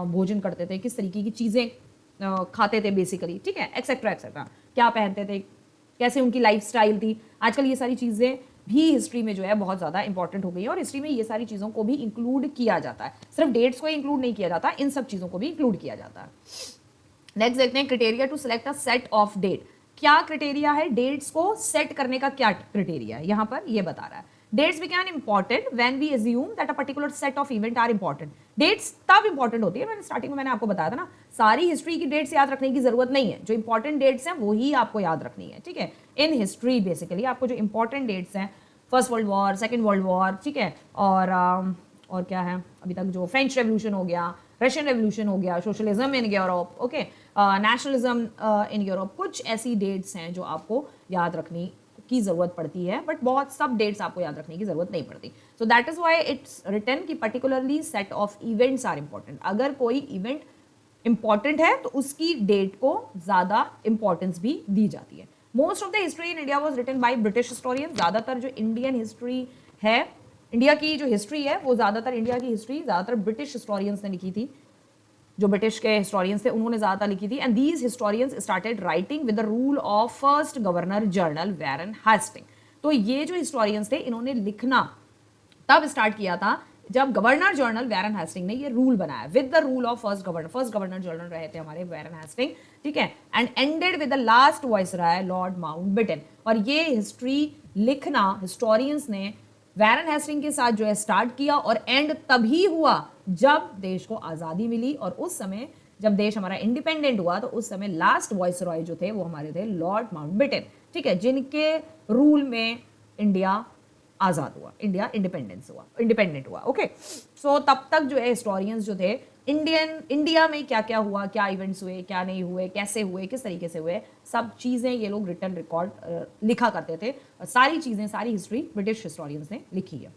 भोजन करते थे, किस तरीके की चीजें खाते थे बेसिकली, ठीक है, एक्सेट्रा एक्सेट्रा, क्या पहनते थे, कैसे उनकी लाइफस्टाइल थी। आजकल ये सारी चीजें भी हिस्ट्री में जो है बहुत ज्यादा इंपॉर्टेंट हो गई है, और हिस्ट्री में ये सारी चीजों को भी इंक्लूड किया जाता है, सिर्फ डेट्स को इंक्लूड नहीं किया जाता, इन सब चीजों को भी इंक्लूड किया जाता है। नेक्स्ट देखते हैं criteria to select a set of date. क्या क्राइटेरिया है, डेट्स को सेट करने का क्या क्राइटेरिया है, यहां पर ये बता रहा है। Dates become important when we assume that a particular set of event are important. Dates तब इंपॉर्टेंट होती है, मैंने स्टार्टिंग में मैंने आपको बताया था ना, सारी हिस्ट्री की डेट्स याद रखने की जरूरत नहीं है, जो इंपॉर्टेंट डेट्स हैं वो ही आपको याद रखनी है, ठीक है। इन हिस्ट्री बेसिकली आपको जो इंपॉर्टेंट डेट्स हैं, first world war, second world war, ठीक है, और क्या है अभी तक, जो फ्रेंच रेवोल्यूशन हो गया, रशियन रेवोल्यूशन हो गया, socialism in Europe, okay, nationalism in Europe, कुछ ऐसी डेट्स हैं जो आपको याद रखनी की जरूरत पड़ती है, बट बहुत सब डेट्स आपको याद रखने की जरूरत नहीं पड़ती। So that is why it's written कि particularly set of events are important. अगर कोई इवेंट इंपॉर्टेंट है तो उसकी डेट को ज्यादा इंपॉर्टेंस भी दी जाती है। Most of the history in India was written by British historian. ज्यादातर जो इंडियन हिस्ट्री है, इंडिया की जो हिस्ट्री है, वो ज्यादातर इंडिया की हिस्ट्री ज्यादातर ब्रिटिश हिस्टोरियंस ने लिखी थी, जो ब्रिटिश के हिस्टोरियंस थे उन्होंने ज्यादातर लिखी थी। And these historians started writing with the rule of first governor general Warren Hasting. तो ये जो हिस्टोरियंस थे इन्होंने लिखना तब स्टार्ट किया था जब गवर्नर जनरल वैरन हेस्टिंग ने ये रूल बनाया, with the rule of first governor general रहे थे हमारे वैरन हेस्टिंग, ठीक है, and ended with the last viceroy Lord Mountbatten. और ये हिस्ट्री लिखना हिस्टोरियंस ने वैरन हेस्टिंग के साथ जो है स्टार्ट किया, और एंड तभी हुआ जब देश को आज़ादी मिली, और उस समय जब देश हमारा इंडिपेंडेंट हुआ तो उस समय लास्ट वाइसरॉय जो थे वो हमारे थे लॉर्ड माउंटबेटन, ठीक है, जिनके रूल में इंडिया आज़ाद हुआ, इंडिया इंडिपेंडेंट हुआ। ओके, सो तब तक जो है हिस्टोरियंस जो थे इंडिया में क्या क्या हुआ, क्या इवेंट्स हुए, क्या नहीं हुए, कैसे हुए, किस तरीके से हुए, सब चीज़ें ये लोग रिटर्न रिकॉर्ड लिखा करते थे। सारी चीज़ें, सारी हिस्ट्री ब्रिटिश हिस्टोरियंस ने लिखी है।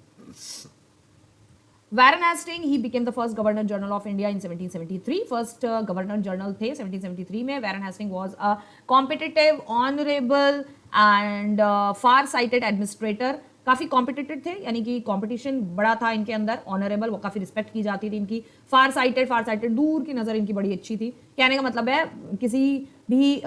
Warren Hastings, he became the first Governor General of India in 1773. First Governor General थे 1773 में। Warren Hastings was a competitive, honorable and far-sighted administrator. काफ़ी कॉम्पिटिटिव थे, यानी कि कंपटीशन बड़ा था इनके अंदर। ऑनरेबल, वो काफ़ी रिस्पेक्ट की जाती थी इनकी। फार साइटेड, दूर की नज़र इनकी बड़ी अच्छी थी। कहने का मतलब है किसी भी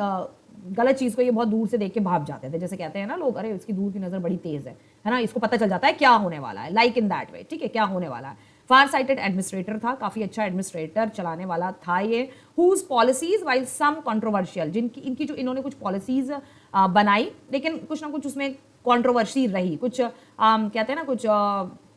गलत चीज़ को ये बहुत दूर से देख के भाग जाते थे। जैसे कहते हैं ना लोग, अरे उसकी दूर की नज़र बड़ी तेज़ है ना, इसको पता चल जाता है क्या होने वाला है, लाइक इन दैट वे, ठीक है, क्या होने वाला है। फार साइटेड एडमिनिस्ट्रेटर था, काफ़ी अच्छा एडमिनिस्ट्रेटर चलाने वाला था ये। Whose policies while some controversial, जिनकी इनकी जो इन्होंने कुछ पॉलिसीज बनाई, लेकिन कुछ ना कुछ उसमें कंट्रोवर्सी रही, कुछ कहते हैं ना कुछ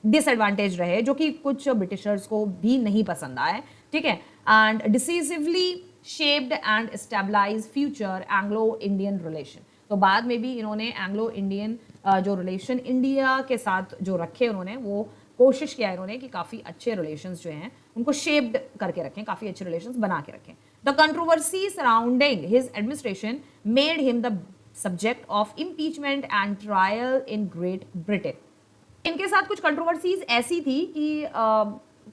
डिसएडवांटेज रहे, जो कि कुछ ब्रिटिशर्स को भी नहीं पसंद आए, ठीक है। And decisively shaped and stabilize future Anglo Indian relation. तो बाद में भी इन्होंने एंग्लो इंडियन जो रिलेशन इंडिया के साथ जो रखे, उन्होंने वो कोशिश किया इन्होंने कि काफ़ी अच्छे रिलेशंस जो हैं उनको शेप्ड करके रखें, काफ़ी अच्छे रिलेशंस बना के रखें। The controversy surrounding his administration made him the subject of impeachment and trial in great Britain. इनके साथ कुछ कंट्रोवर्सीज ऐसी थी कि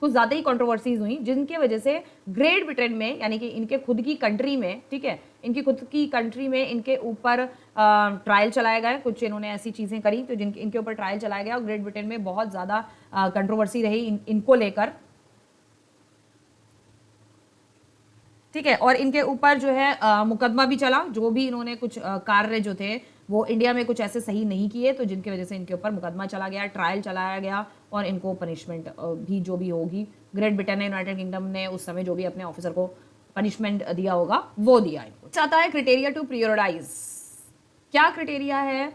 कुछ ज़्यादा ही कंट्रोवर्सीज हुई, जिनके वजह से ग्रेट ब्रिटेन में, यानी कि इनके खुद की कंट्री में, ठीक है, इनकी खुद की कंट्री में इनके ऊपर ट्रायल चलाया गया। कुछ इन्होंने ऐसी चीज़ें करी तो जिनके इनके ऊपर ट्रायल चलाया गया, और ग्रेट ब्रिटेन में बहुत ज़्यादा कंट्रोवर्सी रही इनको लेकर, ठीक है। और इनके ऊपर जो है मुकदमा भी चला, जो भी इन्होंने कुछ कार्य जो थे वो इंडिया में कुछ ऐसे सही नहीं किए, तो जिनकी वजह से इनके ऊपर मुकदमा चला गया, ट्रायल चलाया गया, और इनको पनिशमेंट भी जो भी होगी, ग्रेट ब्रिटेन ने, यूनाइटेड किंगडम ने उस समय जो भी अपने ऑफिसर को पनिशमेंट दिया होगा वो दिया इनको। चाहता है क्राइटेरिया टू पीरियडाइज, क्या क्राइटेरिया है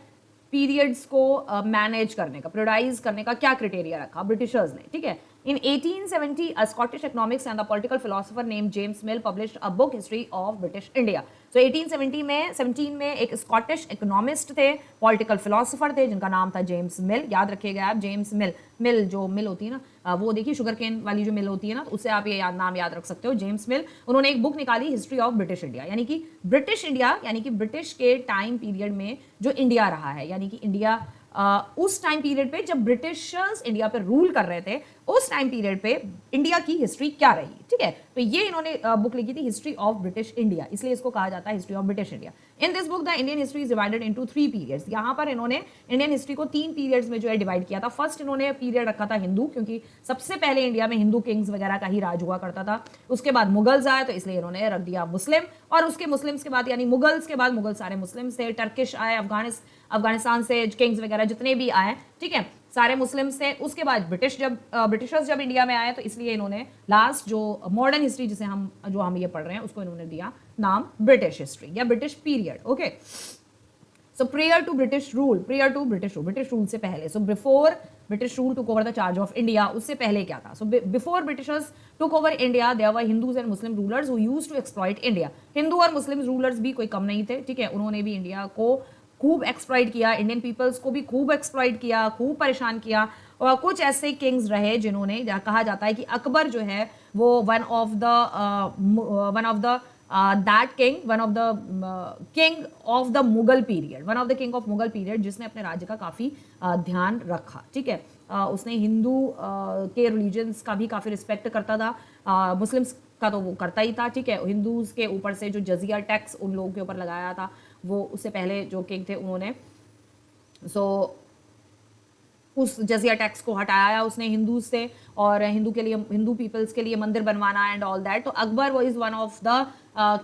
पीरियड्स को मैनेज करने का, पीरियडाइज करने का क्या क्राइटेरिया रखा ब्रिटिशर्स ने, ठीक है। In 1870, a Scottish economics and a political philosopher named James Mill published a book history of British India. So 17 में एक स्कॉटिश इकोनॉमिस्ट थे, पॉलिटिकल फिलोसोफर थे, जिनका नाम था जेम्स मिल। याद रखिएगा आप, जेम्स मिल जो मिल होती है ना, वो देखिए शुगर केन वाली जो मिल होती है ना, तो उससे आप ये नाम याद रख सकते हो, जेम्स मिल। उन्होंने एक बुक निकाली, हिस्ट्री ऑफ ब्रिटिश इंडिया, यानी कि ब्रिटिश इंडिया, यानी कि ब्रिटिश के टाइम पीरियड में जो इंडिया रहा है, यानी कि इंडिया उस टाइम पीरियड पे जब ब्रिटिशर्स इंडिया पे रूल कर रहे थे, उस टाइम पीरियड पे इंडिया की हिस्ट्री क्या रही, ठीक है। तो ये इन्होंने बुक लिखी थी, हिस्ट्री ऑफ ब्रिटिश इंडिया, इसलिए इसको कहा जाता है history of British India. In this book the Indian history is divided into 3 periods. यहाँ पर इन्होंने इंडियन हिस्ट्री को 3 पीरियड्स में जो है डिवाइड किया था। फर्स्ट इन्होंने पीरियड रखा था हिंदू, क्योंकि सबसे पहले इंडिया में हिंदू किंग्स वगैरह का ही राज हुआ करता था। उसके बाद मुगल्स आए, तो इसलिए इन्होंने रख दिया मुस्लिम, और उसके मुस्लिम्स के बाद, यानी मुगल्स के बाद, मुगल सारे मुस्लिम्स थे, टर्किश आए, अफगानिस्तान से किंग्स वगैरह जितने भी आए, ठीक है, सारे मुस्लिम्स थे। उसके बाद ब्रिटिशर्स जब इंडिया में आए, तो इसलिए इन्होंने लास्ट जो मॉडर्न हिस्ट्री जिसे हम ये पढ़ रहे हैं, उसको इन्होंने दिया नाम ब्रिटिश हिस्ट्री या British period. Okay, so prior to British rule British rule से पहले, so before British rule took over the charge of India, उससे पहले क्या था? So before Britishers took over India there were Hindus and Muslim rulers who used to exploit India. Hindu और मुस्लिम रूलर्स भी कोई कम नहीं थे, ठीक है, उन्होंने भी इंडिया को खूब एक्सप्लॉइट किया, इंडियन पीपल्स को भी खूब एक्सप्लॉइट किया, खूब परेशान किया। और कुछ ऐसे किंग्स रहे जिन्होंने, कहा जाता है कि अकबर जो है वो one of the king of the Mughal period, जिसने अपने राज्य का काफ़ी ध्यान रखा, ठीक है। उसने हिंदू के रिलीजन्स का भी काफ़ी रिस्पेक्ट करता था, मुस्लिम्स का तो वो करता ही था, ठीक है। हिंदूज के ऊपर से जो जजिया टैक्स उन लोगों के ऊपर लगाया था, वो उससे पहले जो किंग थे उन्होंने उस जजिया टैक्स को हटाया उसने हिंदूज से, और हिंदू पीपल्स के लिए मंदिर बनवाना एंड ऑल दैट। तो अकबर वो is one of the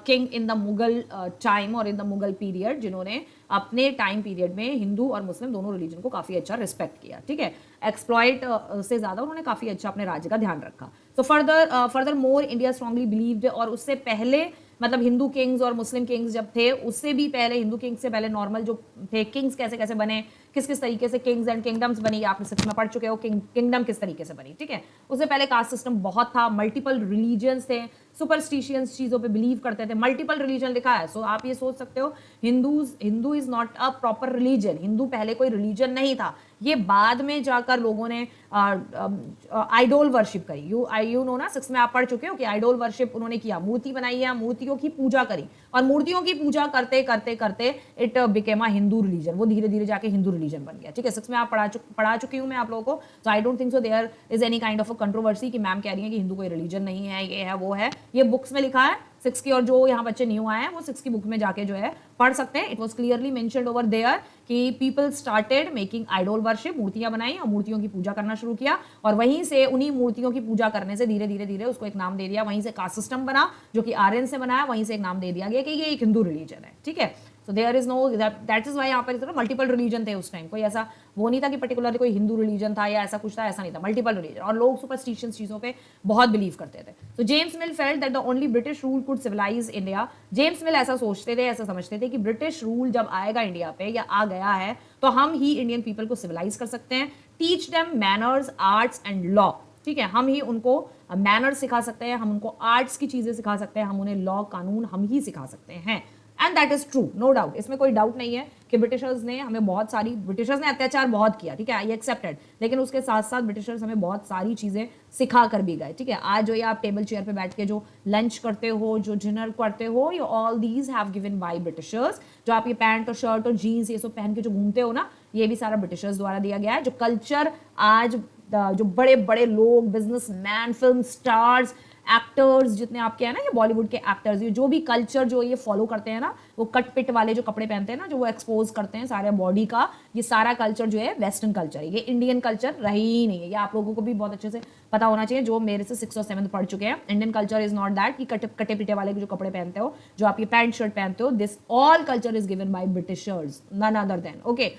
king in the Mughal time और इन द मुगल पीरियड, जिन्होंने अपने टाइम पीरियड में हिंदू और मुस्लिम दोनों रिलीजन को काफ़ी अच्छा रिस्पेक्ट किया, ठीक है। एक्सप्लॉइट से ज़्यादा उन्होंने काफ़ी अच्छा अपने राज्य का ध्यान रखा। So further more India strongly believed, और उससे पहले मतलब हिंदू किंग्स और मुस्लिम किंग्स जब थे, उससे भी पहले हिंदू किंग्स से पहले नॉर्मल जो थे किंग्स कैसे कैसे बने, किस किस तरीके से किंग्स एंड किंगडम्स बनी, आपने सच में पढ़ चुके हो किंगडम किस तरीके से बनी, ठीक है। उससे पहले कास्ट सिस्टम बहुत था, मल्टीपल रिलीजन्स थे, सुपरस्टिशियंस चीज़ों पे बिलीव करते थे, मल्टीपल रिलीजन लिखा है। सो आप ये सोच सकते हो Hindu is not a proper religion, Hindu पहले कोई रिलीजन नहीं था, ये बाद में जाकर लोगों ने आइडोल वर्शिप करी। यू नो ना, 6 में आप पढ़ चुके हो कि आइडोल वर्शिप उन्होंने किया, मूर्ति बनाई है, मूर्तियों की पूजा करी, और मूर्तियों की पूजा करते करते करते it became a Hindu religion, वो धीरे धीरे जाके हिंदू रिलीजन बन गया। ठीक है, 6 में आप पढ़ा चुकी हूँ मैं आप लोगों को। तो I don't think so there is any kind of a controversy कि मैम कह रही है कि हिंदू कोई रिलीजन नहीं है, ये है वो है, ये बुक्स में लिखा है 6 की, और जो यहाँ बच्चे न्यू आए हैं वो 6 की बुक में जाके जो है पढ़ सकते हैं। It was clearly mentioned over there कि people started making idol worship, मूर्तियां बनाई और मूर्तियों की पूजा करना शुरू किया, और वहीं से उन्हीं मूर्तियों की पूजा करने से धीरे धीरे धीरे उसको एक नाम दे दिया, वहीं से कास्ट सिस्टम बना जो कि आर्यन से बनाया, वहीं से एक नाम दे दिया गया कि ये एक हिंदू रिलीजन है। ठीक है, so there is no, that is why यहाँ पर मल्टीपल रिलीजन थे उस टाइम, कोई ऐसा वो नहीं था कि पर्टिकुलरली कोई हिंदू रिलीजन था या ऐसा कुछ था, ऐसा नहीं था, मल्टीपल रिलीजन, और लोग सुपरस्टिशियस चीजों पे बहुत बिलीव करते थे। तो James Mill felt that the only British rule could civilise India. James Mill ऐसा सोचते थे, ऐसा समझते थे कि ब्रिटिश रूल जब आएगा इंडिया पे या आ गया है तो हम ही इंडियन पीपल को सिविलाइज कर सकते हैं, teach them manners, arts and law. ठीक है, हम ही उनको मैनर्स सिखा सकते हैं, हम उनको आर्ट्स की चीजें सिखा सकते हैं, हम उन्हें लॉ कानून हम ही सिखा सकते हैं। And that is true, no doubt, इसमें कोई डाउट नहीं है कि ब्रिटिशर्स ने हमें बहुत सारी, ब्रिटिशर्स ने अत्याचार बहुत किया, ठीक है, आई एक्सेप्टेड, लेकिन उसके साथ साथ ब्रिटिशर्स हमें बहुत सारी चीजें सिखा कर भी गए। ठीक है, आज जो ये आप टेबल चेयर पे बैठ के जो लंच करते हो, जो डिनर करते हो, ये all these have given by Britishers. जो आप ये पैंट और शर्ट और जीन्स ये सब पहन के जो घूमते हो ना, ये भी सारा ब्रिटिशर्स द्वारा दिया गया है। जो कल्चर आज जो बड़े बड़े लोग, बिजनेसमैन, फिल्म स्टार्स, एक्टर्स जितने आपके हैं ना, ये बॉलीवुड के एक्टर्स, ये जो भी कल्चर जो ये फॉलो करते हैं ना, वो कट पिट वाले जो कपड़े पहनते हैं ना, जो वो एक्सपोज करते हैं सारे बॉडी का, ये सारा कल्चर जो है वेस्टर्न कल्चर है, ये इंडियन कल्चर रही ही नहीं है। ये आप लोगों को भी बहुत अच्छे से पता होना चाहिए जो मेरे से 6 और 7 पढ़ चुके हैं। Indian culture is not that कि कटे पिटे वाले जो कपड़े पहनते हो, जो आप ये पैंट शर्ट पहनते हो, this all culture is given by Britishers, none other than. Okay,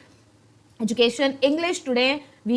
education, English today we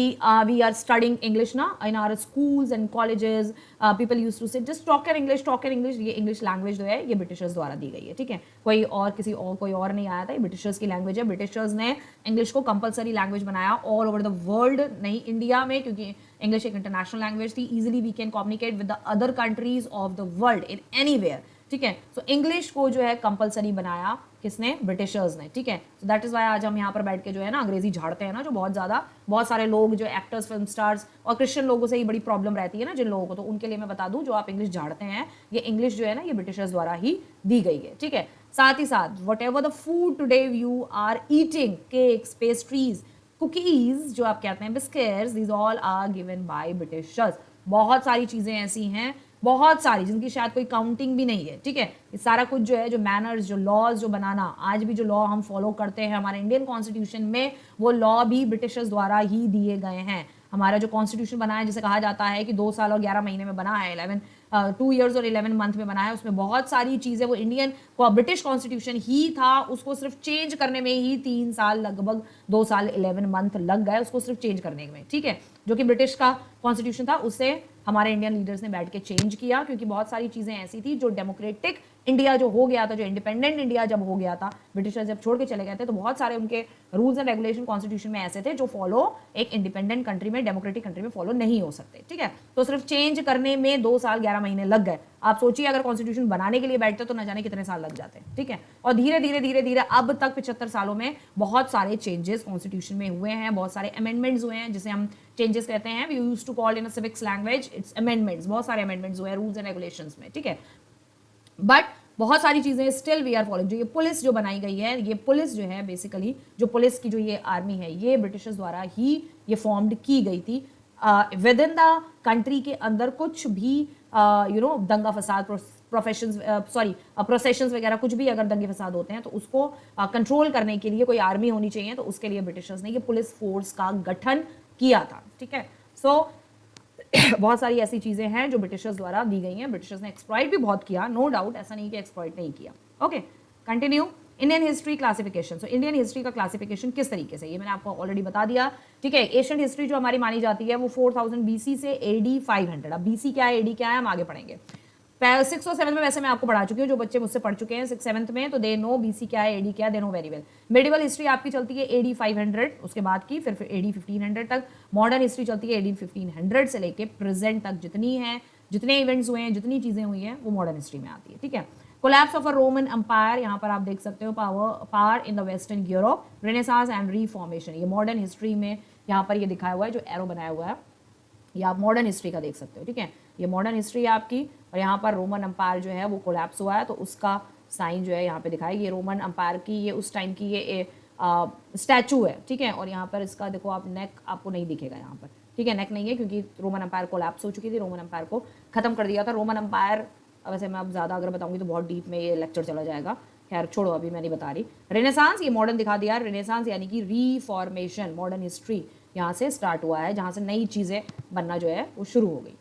are studying English now in our schools and colleges. People used to say just talk in English, talk in English. ये English language जो है ये ब्रिटिशर्स द्वारा दी गई है। ठीक है, कोई और नहीं आया था, ये ब्रिटिशर्स की लैंग्वेज है। ब्रिटिशर्स ने इंग्लिश को कंपलसरी लैंग्वेज बनाया ऑल ओवर द वर्ल्ड, नहीं इंडिया में, क्योंकि इंग्लिश एक इंटरनेशनल लैंग्वेज थी, easily we can communicate with the other countries of the world in anywhere. ठीक है, सो इंग्लिश को जो है कंपलसरी बनाया किसने? ब्रिटिशर्स ने। ठीक है, सो दैट इज वाई आज हम यहाँ पर बैठ के जो है ना अंग्रेजी झाड़ते हैं ना, जो बहुत सारे लोग जो एक्टर्स, फिल्म स्टार्स और क्रिश्चियन लोगों से ही बड़ी प्रॉब्लम रहती है ना जिन लोगों को, तो उनके लिए मैं बता दूं जो आप इंग्लिश झाड़ते हैं, ये इंग्लिश जो है ना ये ब्रिटिशर्स द्वारा ही दी गई है। ठीक है, साथ ही साथ whatever the food today you are eating, cakes, pastries, cookies जो आप कहते हैं, biscuits, these all are given by Britishers. बहुत सारी चीजें ऐसी हैं, बहुत सारी, जिनकी शायद कोई काउंटिंग भी नहीं है। ठीक है, ये सारा कुछ जो है, जो मैनर्स, जो लॉज जो बनाना, आज भी जो लॉ हम फॉलो करते हैं हमारे इंडियन कॉन्स्टिट्यूशन में, वो लॉ भी ब्रिटिशर्स द्वारा ही दिए गए हैं। हमारा जो कॉन्स्टिट्यूशन बना है, जिसे कहा जाता है कि 2 साल और 11 महीने में बना है, 2 years और 11 month में बना है, उसमें बहुत सारी चीज़ें, वो इंडियन ब्रिटिश कॉन्स्टिट्यूशन ही था, उसको सिर्फ चेंज करने में ही 3 साल, लगभग 2 साल 11 month लग गए उसको सिर्फ चेंज करने में। ठीक है, जो कि ब्रिटिश का कॉन्स्टिट्यूशन था, उसे हमारे इंडियन लीडर्स ने बैठ के चेंज किया, क्योंकि बहुत सारी चीज़ें ऐसी थी जो डेमोक्रेटिक इंडिया जो हो गया था, जो इंडिपेंडेंट इंडिया जब हो गया था, ब्रिटिशर्स जब छोड़ के चले गए थे, तो बहुत सारे उनके रूल्स एंड रेगुलेशन कॉन्स्टिट्यूशन में ऐसे थे जो फॉलो एक इंडिपेंडेंट कंट्री में, डेमोक्रेटिक कंट्री में फॉलो नहीं हो सकते। ठीक है, तो सिर्फ चेंज करने में 2 साल 11 महीने लग गए। आप सोचिए अगर कॉन्स्टिट्यूशन बनाने के लिए बैठते तो न जाने कितने साल लग जाते। ठीक है, और धीरे धीरे अब तक 75 सालों में बहुत सारे चेंजेस कॉन्स्टिट्यूशन में हुए हैं, बहुत सारे अमेंडमेंट्स हुए हैं, जिसे हम चेंजेस कहते हैं। We used to call in a civics language it's amendments. बहुत सारे अमेंडमेंट्स हुए हैं रूल्स एंड रेगुलेशंस में। ठीक है, बट बहुत सारी चीजें स्टिल वी आर फॉलोइंग। जो ये पुलिस जो बनाई गई है, ये पुलिस जो है बेसिकली, जो पुलिस की जो ये आर्मी है, ये ब्रिटिशर्स द्वारा ही ये फॉर्म्ड की गई थी। विद इन द कंट्री के अंदर कुछ भी दंगा फसाद, प्रोसेशंस वगैरह कुछ भी अगर दंगे फसाद होते हैं तो उसको कंट्रोल करने के लिए कोई आर्मी होनी चाहिए, तो उसके लिए ब्रिटिशर्स ने ये पुलिस फोर्स का गठन किया था। ठीक है, सो बहुत सारी ऐसी चीजें हैं जो ब्रिटिशर्स द्वारा दी गई हैं। ब्रिटिशर्स ने एक्सप्लॉइट भी बहुत किया, नो डाउट, ऐसा नहीं कि एक्सप्लॉइट नहीं किया। Okay, continue. Indian history classification. So Indian history का क्लासिफिकेशन किस तरीके से, ये मैंने आपको ऑलरेडी बता दिया। ठीक है, एशियंट हिस्ट्री जो हमारी मानी जाती है वो 4000 BC से AD 500। अब BC क्या है, AD क्या है, हम आगे पढ़ेंगे। 6 और 7 में वैसे मैं आपको पढ़ा चुकी हूँ, जो बच्चे मुझसे पढ़ चुके हैं 6th 7th में, तो दे नो BC क्या है, AD क्या है, they know very well. Medieval history आपकी चलती है AD 500, उसके बाद की फिर AD 1500 तक। मॉडर्न हिस्ट्री चलती है AD 1500 से लेके प्रेजेंट तक, जितनी है, जितने इवेंट्स हुए हैं, जितनी चीजें हुई हैं, वो मॉडर्न हिस्ट्री में आती है। ठीक है, collapse of a Roman empire, यहाँ पर आप देख सकते हो power in the western Europe, renaissance and reformation. ये मॉडर्न हिस्ट्री में यहाँ पर ये दिखाया हुआ है, जो एरो बनाया हुआ है ये आप मॉडर्न हिस्ट्री का देख सकते हो, ठीक है। ये मॉडर्न हिस्ट्री है आपकी, और यहाँ पर रोमन एम्पायर जो है वो कोलैप्स हुआ है, तो उसका साइन जो है यहाँ पे दिखाया। ये रोमन एम्पायर की ये उस टाइम की ये स्टैचू है, ठीक है। और यहाँ पर इसका देखो आप, नेक आपको नहीं दिखेगा यहाँ पर, ठीक है, नेक नहीं है क्योंकि रोमन एम्पायर कोलैप्स हो चुकी थी, रोमन एम्पायर को खत्म कर दिया था। रोमन एम्पायर, वैसे मैं अब ज़्यादा अगर बताऊंगी तो बहुत डीप में ये लेक्चर चला जाएगा, खैर छोड़ो, अभी मैं नहीं बता रही। रेनेसांस, ये मॉडर्न दिखा दिया। रेनेसांस यानी कि रीफॉर्मेशन, मॉडर्न हिस्ट्री यहाँ से स्टार्ट हुआ है, जहाँ से नई चीज़ें बनना जो है वो शुरू हो गई।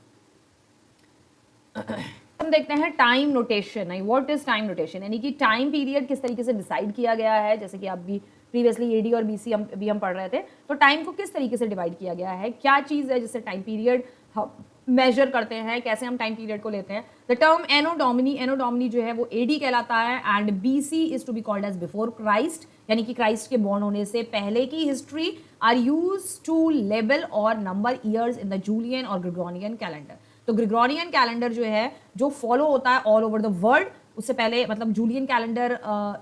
हम देखते हैं time notation. What is time notation, यानी कि टाइम पीरियड किस तरीके से डिसाइड किया गया है। जैसे कि आप भी प्रीवियसली एडी और बीसी हम पढ़ रहे थे, तो टाइम को किस तरीके से डिवाइड किया गया है, क्या चीज़ है जिससे टाइम पीरियड मेजर करते हैं, कैसे हम टाइम पीरियड को लेते हैं। द टर्म एनो डोमिनी जो है वो एडी कहलाता है, and BC is to be called as before Christ, यानी कि क्राइस्ट के बॉर्न होने से पहले की history are use to label और number years in the Julian और ग्रिगोरियन कैलेंडर। तो ग्रिगोरियन कैलेंडर जो है जो फॉलो होता है ऑल ओवर द वर्ल्ड, उससे पहले मतलब जूलियन कैलेंडर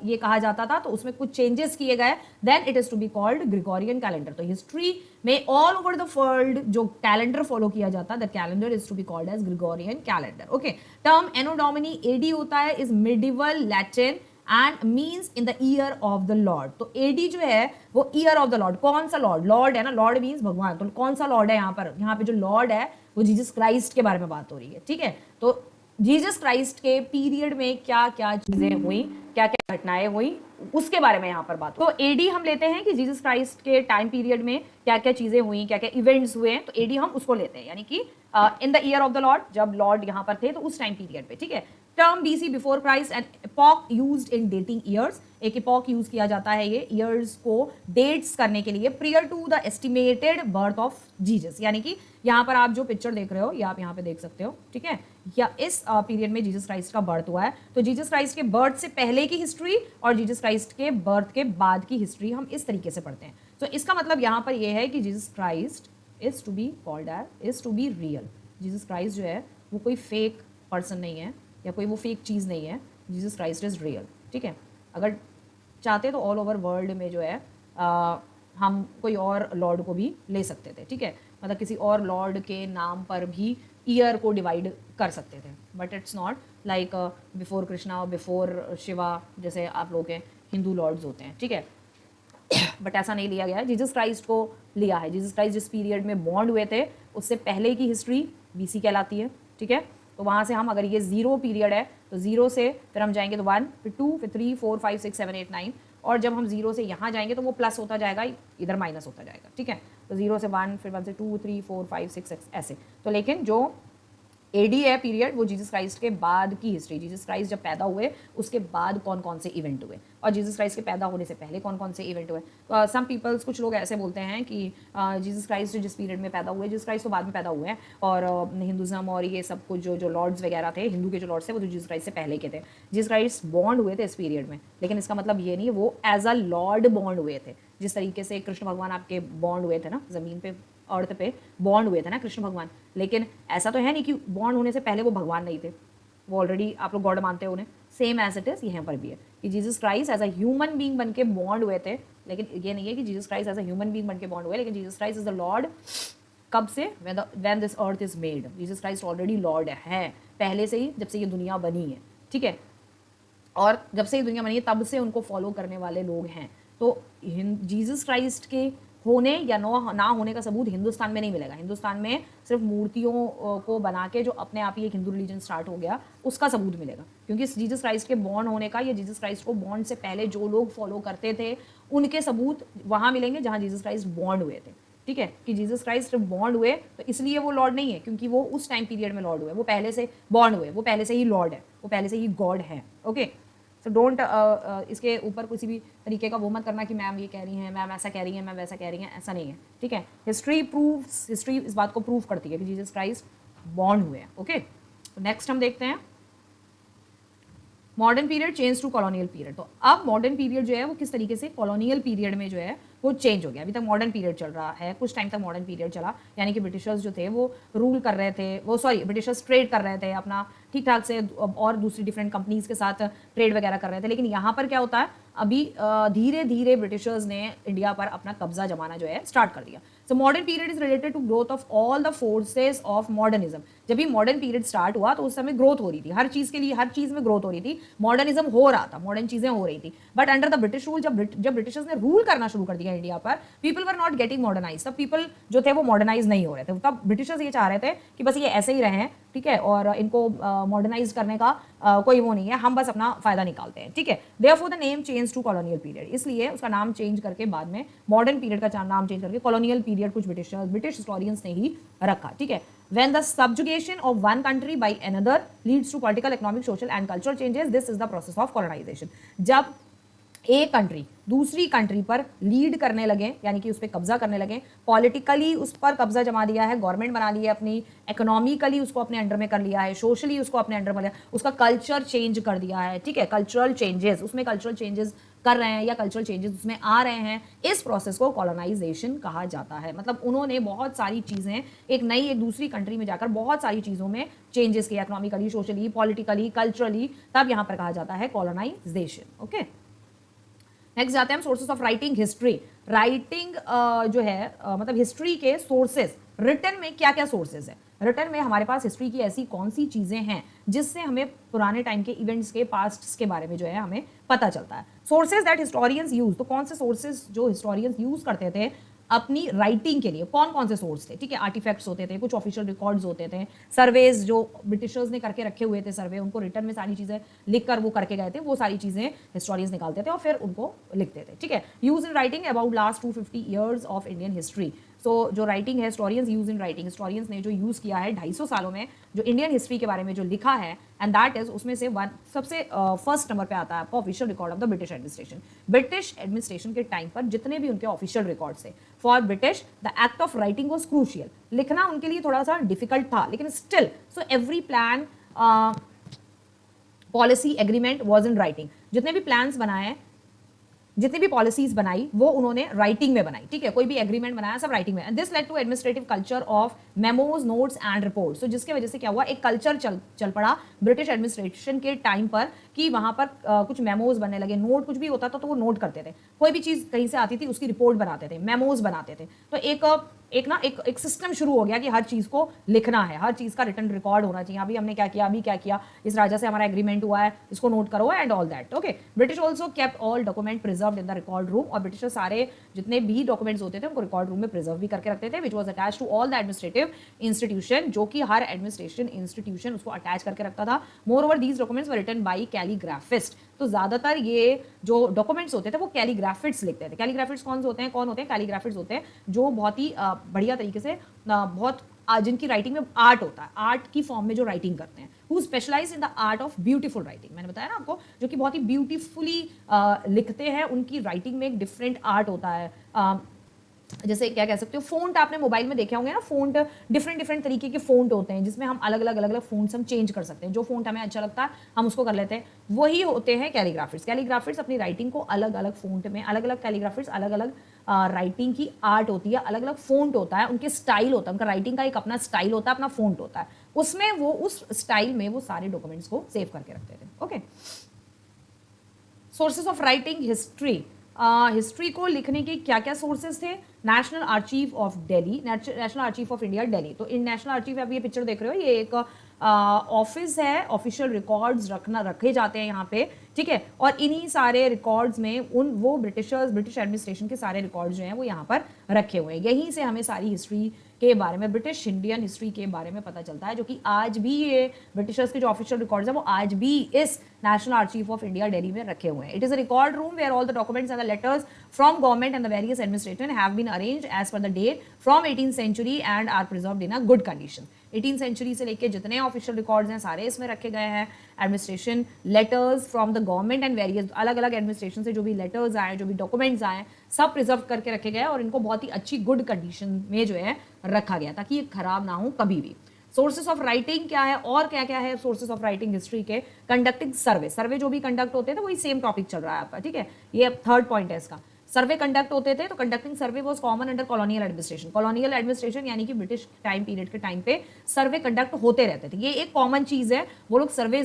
ये कहा जाता था, तो उसमें कुछ चेंजेस किए गए, then it is to be called Gregorian calendar. तो हिस्ट्री में ऑल ओवर द वर्ल्ड जो कैलेंडर फॉलो किया जाता है, that calendar is to be called as Gregorian calendar. Okay, term Anno Domini AD होता है, is medieval Latin and means in the year of the Lord. तो एडी जो है वो ईयर ऑफ द लॉर्ड, कौन सा लॉर्ड, लॉर्ड है ना, लॉर्ड मीन्स भगवान, तो कौन सा लॉर्ड है यहाँ पर, यहाँ पे जो लॉर्ड है वो जीसस क्राइस्ट के बारे में बात हो रही है, ठीक है। तो जीसस क्राइस्ट के पीरियड में क्या क्या चीजें हुई, क्या क्या घटनाएं हुई, उसके बारे में यहाँ पर बात। तो एडी हम लेते हैं कि जीसस क्राइस्ट के टाइम पीरियड में क्या क्या चीजें हुई, क्या क्या इवेंट्स हुए, तो एडी हम उसको लेते हैं, यानी कि इन the year of the Lord, जब लॉर्ड यहाँ पर थे तो उस टाइम पीरियड पे, ठीक है। Term BC before Christ and epoch used in dating years, एक एपॉक यूज किया जाता है ये ईयर्स को डेट्स करने के लिए, prior to the estimated birth of Jesus, यानी कि यहाँ पर आप जो पिक्चर देख रहे हो ये आप यहाँ पे देख सकते हो, ठीक है, या इस पीरियड में जीसस क्राइस्ट का बर्थ हुआ है। तो जीसस क्राइस्ट के बर्थ से पहले की हिस्ट्री और जीसस क्राइस्ट के बर्थ के बाद की हिस्ट्री हम इस तरीके से पढ़ते हैं। तो इसका मतलब यहाँ पर यह है कि Jesus Christ is to be called as, is to be real. Jesus Christ जो है वो कोई फेक पर्सन नहीं है या कोई वो फेक चीज़ नहीं है, जीसस क्राइस्ट इज रियल, ठीक है। अगर चाहते तो ऑल ओवर वर्ल्ड में जो है हम कोई और लॉर्ड को भी ले सकते थे, ठीक है, मतलब किसी और लॉर्ड के नाम पर भी ईयर को डिवाइड कर सकते थे, but it's not like before Krishna और बिफोर शिवा जैसे आप लोग के हिंदू लॉर्ड्स होते हैं, ठीक है। बट ऐसा नहीं लिया गया है, जीसस क्राइस्ट को लिया है। जीसस क्राइस्ट जिस पीरियड में बॉन्ड हुए थे उससे पहले की हिस्ट्री बीसी कहलाती है, ठीक है। तो वहाँ से हम, अगर ये 0 पीरियड है तो 0 से फिर हम जाएंगे तो 1, फिर 2, फिर 3, 4, 5, 6, 7, 8, 9, और जब हम 0 से यहाँ जाएंगे तो वो प्लस होता जाएगा, इधर माइनस होता जाएगा, ठीक है। तो 0 से 1, फिर 1 से 2, 3, 4, 5, 6 ऐसे। तो लेकिन जो एडी है पीरियड वो जीसस क्राइस्ट के बाद की हिस्ट्री, जीसस क्राइस्ट जब पैदा हुए उसके बाद कौन कौन से इवेंट हुए, और जीसस क्राइस्ट के पैदा होने से पहले कौन कौन से इवेंट हुए। सम पीपल्स, कुछ लोग ऐसे बोलते हैं कि जीसस क्राइस्ट जिस पीरियड में पैदा हुए, जीसस क्राइस्ट तो बाद में पैदा हुए हैं, और हिंदुज़म और ये सब कुछ जो लॉर्ड्स वगैरह थे, हिंदू के जो लॉर्ड्स थे वो तो जीसस क्राइस्ट से पहले के थे। जीसस क्राइस्ट बॉन्ड हुए थे इस पीरियड में, लेकिन इसका मतलब ये नहीं वो एज अ लॉर्ड बॉन्ड हुए थे, जिस तरीके से कृष्ण भगवान आपके बॉन्ड हुए थे ना, ज़मीन पे अर्थ पे बॉन्ड हुए थे ना कृष्ण भगवान। लेकिन ऐसा तो है नहीं कि बॉन्ड होने से पहले वो भगवान नहीं थे, वो ऑलरेडी आप लोग गॉड मानते हो उन्हें। सेम एज इट इज यहाँ पर भी है कि Jesus Christ as a human being बन के बॉन्ड हुए थे, लेकिन ये नहीं है कि Jesus Christ as a human being बन के बॉन्ड हुए, लेकिन Jesus Christ is the lord कब से, when this earth is made. Jesus Christ already lord है पहले से ही, जब से ये दुनिया बनी है, ठीक है, और जब से ये दुनिया बनी है तब से उनको फॉलो करने वाले लोग हैं। तो जीसस क्राइस्ट के होने या ना होने का सबूत हिंदुस्तान में नहीं मिलेगा। हिंदुस्तान में सिर्फ मूर्तियों को बना के जो अपने आप ही एक हिंदू रिलीजन स्टार्ट हो गया उसका सबूत मिलेगा, क्योंकि जीसस क्राइस्ट के बॉर्न होने का या जीसस क्राइस्ट को बॉन्ड से पहले जो लोग फॉलो करते थे उनके सबूत वहाँ मिलेंगे जहाँ जीसस क्राइस्ट बॉन्ड हुए थे, ठीक है। कि जीसस क्राइस्ट सिर्फ बॉन्ड हुए तो इसलिए वो लॉर्ड नहीं है क्योंकि वो उस टाइम पीरियड में लॉर्ड हुए, वो पहले से बॉन्ड हुए, वो पहले से ही लॉर्ड है, वो पहले से ही गॉड है, ओके। तो डोंट इसके ऊपर किसी भी तरीके का वो मत करना कि मैम ये कह रही हैं, मैम ऐसा कह रही हैं, मैम वैसा कह रही हैं, ऐसा नहीं है, ठीक है। हिस्ट्री इस बात को प्रूव करती है कि जीसस क्राइस्ट बॉर्न हुए हैं, ओके। तो नेक्स्ट हम देखते हैं modern period change to colonial period. तो अब मॉडर्न पीरियड जो है वो किस तरीके से कॉलोनियल पीरियड में जो है वो चेंज हो गया। अभी तक मॉडर्न पीरियड चल रहा है, कुछ टाइम तक मॉडर्न पीरियड चला, यानी कि ब्रिटिशर्स जो थे वो रूल कर रहे थे, वो ब्रिटिशर्स ट्रेड कर रहे थे अपना, ठीक ठाक से और दूसरी डिफरेंट कंपनीज के साथ ट्रेड वगैरह कर रहे थे। लेकिन यहाँ पर क्या होता है, अभी धीरे धीरे ब्रिटिशर्स ने इंडिया पर अपना कब्जा जमाना जो है स्टार्ट कर दिया। So modern period is related to growth of all the forces of modernism. जब भी मॉडर्न पीरियड स्टार्ट हुआ तो उस समय ग्रोथ हो रही थी, हर चीज के लिए, हर चीज में ग्रोथ हो रही थी, मॉडर्निज्म हो रहा था, मॉडर्न चीजें हो रही थी। But under the British rule, जब ब्रिटिशर्स ने रूल करना शुरू कर दिया इंडिया पर, people were not getting modernise. तब पीपल जो थे वो मॉडर्नाइज नहीं हो रहे थे। तब ब्रिटिशर्स ये चाह रहे थे कि बस ये ऐसे ही रहें, ठीक है, और इनको मॉडर्नाइज करने का कोई वो नहीं है, हम बस अपना फायदा निकालते हैं, ठीक है। Therefore the name change to colonial period, इसलिए उसका नाम चेंज करके बाद में मॉडर्न पीरियड का नाम चेंज करके कॉलोनियल पीरियड कुछ ब्रिटिश हिस्टोरियंस ने ही रखा, ठीक है। When the subjugation of one country by another leads to political, economic, social and cultural changes, this is the process of colonization. जब एक कंट्री दूसरी कंट्री पर लीड करने लगे, यानी कि उस पर कब्जा करने लगे, पॉलिटिकली उस पर कब्जा जमा दिया है, गवर्नमेंट बना ली है अपनी, इकोनॉमिकली उसको अपने अंडर में कर लिया है, सोशली उसको अपने अंडर में लिया, उसका कल्चर चेंज कर दिया है, ठीक है, कल्चरल चेंजेस, उसमें कल्चरल चेंजेस कर रहे हैं या कल्चरल चेंजेस उसमें आ रहे हैं, इस प्रोसेस को कॉलोनाइजेशन कहा जाता है। मतलब उन्होंने बहुत सारी चीज़ें एक दूसरी कंट्री में जाकर बहुत सारी चीज़ों में चेंजेस किया, इकोनॉमिकली, सोशली, पॉलिटिकली, कल्चरली, तब यहाँ पर कहा जाता है कॉलोनाइजेशन। ओके, नेक्स्ट जाते हैं हम sources of writing history. Writing जो है मतलब हिस्ट्री के सोर्सेस, रिटन में क्या क्या सोर्सेज है, रिटन में हमारे पास हिस्ट्री की ऐसी कौन सी चीजें हैं जिससे हमें पुराने टाइम के इवेंट्स के पास्ट के बारे में जो है हमें पता चलता है। सोर्सेज दैट हिस्टोरियंस यूज, तो कौन से सोर्सेज जो हिस्टोरियंस यूज करते थे अपनी राइटिंग के लिए, कौन कौन से सोर्स थे, ठीक है, आर्टिफैक्ट्स होते थे, कुछ ऑफिशियल रिकॉर्ड्स होते थे, सर्वेज जो ब्रिटिशर्स ने करके रखे हुए थे, सर्वे, उनको रिटर्न में सारी चीजें लिखकर वो करके गए थे, वो सारी चीजें हिस्टोरियंस निकालते थे और फिर उनको लिखते थे, ठीक है। Use in writing about last 250 years of Indian history. So जो राइटिंग है, historians use in writing, historians ने जो यूज किया है 250 सालों में जो इंडियन हिस्ट्री के बारे में जो लिखा है, एंड दैट इज, उसमें से सबसे फर्स्ट नंबर पे आता है आपका official record of the British administration. British administration के टाइम पर जितने भी उनके ऑफिशियल रिकॉर्ड्स थे, for British the act of writing was crucial. लिखना उनके लिए थोड़ा सा डिफिकल्ट था, लेकिन still so every plan, policy, agreement was in writing. जितने भी प्लान्स बनाए, जितनी भी पॉलिसीज बनाई वो उन्होंने राइटिंग में बनाई, ठीक है, कोई भी एग्रीमेंट बनाया सब राइटिंग में। And this led to administrative culture of memos, notes and reports. तो जिसके वजह से क्या हुआ, एक कल्चर चल पड़ा ब्रिटिश एडमिनिस्ट्रेशन के टाइम पर कि वहां पर कुछ मेमोज बनने लगे, नोट कुछ भी होता था तो वो नोट करते थे, कोई भी चीज कहीं से आती थी उसकी रिपोर्ट बनाते थे, मेमोज बनाते थे। तो एक सिस्टम शुरू हो गया कि हर चीज को लिखना है, हर चीज का रिटन रिकॉर्ड होना चाहिए, अभी हमने क्या किया, अभी क्या किया, इस राजा से हमारा एग्रीमेंट हुआ है, इसको नोट करो and all that. Okay, British also kept all document preserved in the record room, और ब्रिटिश सारे जितने भी डॉक्यूमेंट्स होते थे उनको रिकॉर्ड रूम में प्रिजर्व भी करके रखते थे, which was attach to all the administrative institution, जो कि हर एडमिनिस्ट्रेशन इंस्टीट्यूशन उसको अटैच करके रखता था। Moreover these documents were written by calligraphist. तो ज्यादातर ये जो डॉक्यूमेंट्स होते थे वो कैलीग्राफिट्स लिखते थे। कैलीग्राफिट्स कौन होते हैं कैलीग्राफिट्स होते हैं जो बहुत ही बढ़िया तरीके से, बहुत जिनकी राइटिंग में आर्ट होता है, आर्ट की फॉर्म में जो राइटिंग करते हैं, who specialize in the art of beautiful writing. मैंने बताया ना आपको, जो कि बहुत ही ब्यूटीफुली लिखते हैं, उनकी राइटिंग में एक डिफरेंट आर्ट होता है। जैसे क्या कह सकते हो, फोंट आपने मोबाइल में देखे होंगे ना, फोंट डिफरेंट तरीके के फोंट होते हैं जिसमें हम अलग अलग फोंट्स हम चेंज कर सकते हैं, जो फोंट हमें अच्छा लगता है हम उसको कर लेते हैं, वही होते हैं कैलीग्राफिट्स। कैलीग्राफिट्स अपनी राइटिंग को अलग अलग फोंट में, अलग अलग कैलीग्राफिट्स अलग अलग राइटिंग की आर्ट होती है, अलग अलग फोंट होता है, उनके स्टाइल होता है, उनका राइटिंग का एक अपना स्टाइल होता है, अपना फोंट होता है, उसमें वो उस स्टाइल में वो सारे डॉक्यूमेंट्स को सेव करके रखते थे। Okay, sources of writing history. History को लिखने के क्या क्या सोर्सेज थे, national archive of Delhi, national archive of India Delhi. तो इन नेशनल आर्चीव, आप ये पिक्चर देख रहे हो, ये एक ऑफिस है, ऑफिशियल रिकॉर्ड्स रखे जाते हैं यहाँ पे, ठीक है, और इन्हीं सारे रिकॉर्ड्स में ब्रिटिश एडमिनिस्ट्रेशन के सारे रिकॉर्ड्स जो हैं वो यहाँ पर रखे हुए हैं। यहीं से हमें सारी हिस्ट्री के बारे में, ब्रिटिश इंडियन हिस्ट्री के बारे में पता चलता है, जो कि आज भी ये ब्रिटिशर्स के जो ऑफिशियल रिकॉर्ड्स हैं वो आज भी इस national archive of India Delhi में रखे हुए हैं। It is a record room where all the documents and the letters from government and the various administration have been arranged as per the date from 18th century and are preserved in a good condition. 18th century से लेके जितने ऑफिशियल रिकॉर्ड्स हैं सारे इसमें रखे गए हैं। Administration letters from the government and various, अलग अलग एडमिनिस्ट्रेशन से जो भी लेटर्स आए, जो भी डॉक्यूमेंट्स आए, सब प्रिजर्व करके रखे गए और इनको बहुत ही अच्छी गुड कंडीशन में जो है रखा गया ताकि ये खराब ना हो कभी भी। सोर्सेस ऑफ राइटिंग क्या है और क्या क्या है सोर्सेस ऑफ राइटिंग हिस्ट्री के, कंडक्टिंग सर्वे जो भी कंडक्ट होते हैं तो वही सेम टॉपिक चल रहा है आपका, ठीक है, ये अब थर्ड पॉइंट है इसका। सर्वे कंडक्ट होते थे, तो conducting survey was common under colonial administration. Colonial administration यानी कि ब्रिटिश टाइम पीरियड के टाइम पे सर्वे कंडक्ट होते रहते थे, ये एक कॉमन चीज है, वो लोग सर्वे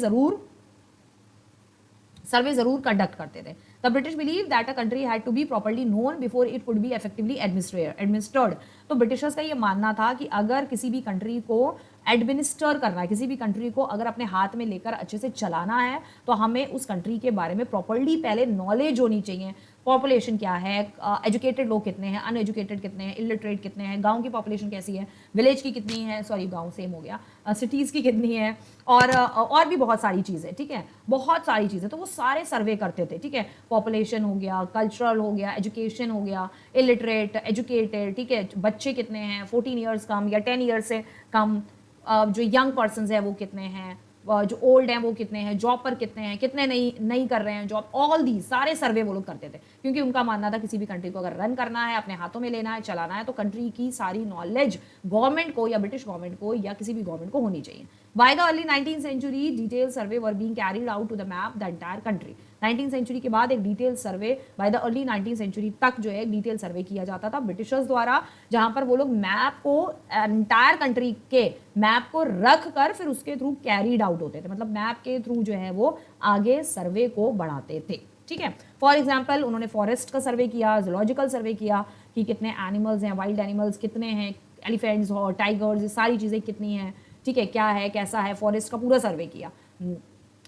जरूर कंडक्ट करते थे। The British believe that a country had to be properly known before it could be effectively administered. तो ब्रिटिशर्स का ये मानना था कि अगर किसी भी कंट्री को एडमिनिस्टर करना है, किसी भी कंट्री को अगर अपने हाथ में लेकर अच्छे से चलाना है, तो हमें उस कंट्री के बारे में प्रॉपर्ली पहले नॉलेज होनी चाहिए। पॉपुलेशन क्या है, एजुकेटेड लोग कितने हैं, अनएजुकेटेड कितने हैं, इलिटरेट कितने हैं, गांव की पॉपुलेशन कैसी है, विलेज की कितनी है, सॉरी गांव सेम हो गया, सिटीज़ की कितनी है, और भी बहुत सारी चीज़ें, ठीक है, बहुत सारी चीज़ें। तो वो सारे सर्वे करते थे, ठीक है, पॉपुलेशन हो गया, कल्चरल हो गया, एजुकेशन हो गया, इलिटरेट, एजुकेटेड, ठीक है, बच्चे कितने हैं 14 ईयर्स कम या 10 ईयर्स से कम, जो यंग पर्सन है वो कितने हैं, जो ओल्ड हैं वो कितने हैं, जॉब पर कितने हैं, कितने नहीं कर रहे हैं जॉब, ऑल दी सारे सर्वे वो लोग करते थे, क्योंकि उनका मानना था किसी भी कंट्री को अगर रन करना है, अपने हाथों में लेना है, चलाना है, तो कंट्री की सारी नॉलेज गवर्नमेंट को या ब्रिटिश गवर्नमेंट को या किसी भी गवर्नमेंट को होनी चाहिए। By the early 19th century detail survey were being carried out to the map the entire country. 19th century के बाद एक detail survey by the early 19th century तक जो है डिटेल सर्वे किया जाता था ब्रिटिशर्स द्वारा, जहां पर वो लोग मैप को एंटायर कंट्री के मैप को रख कर फिर उसके थ्रू कैरीड आउट होते थे, मतलब मैप के थ्रू जो है वो आगे सर्वे को बढ़ाते थे, ठीक है। फॉर एग्जाम्पल उन्होंने फॉरेस्ट का सर्वे किया, जूलॉजिकल सर्वे किया कि कितने एनिमल्स हैं, वाइल्ड एनिमल्स कितने हैं, एलिफेंट्स और टाइगर्स, ये सारी चीज़ें कितनी हैं, ठीक है, क्या है कैसा है, फॉरेस्ट का पूरा सर्वे किया।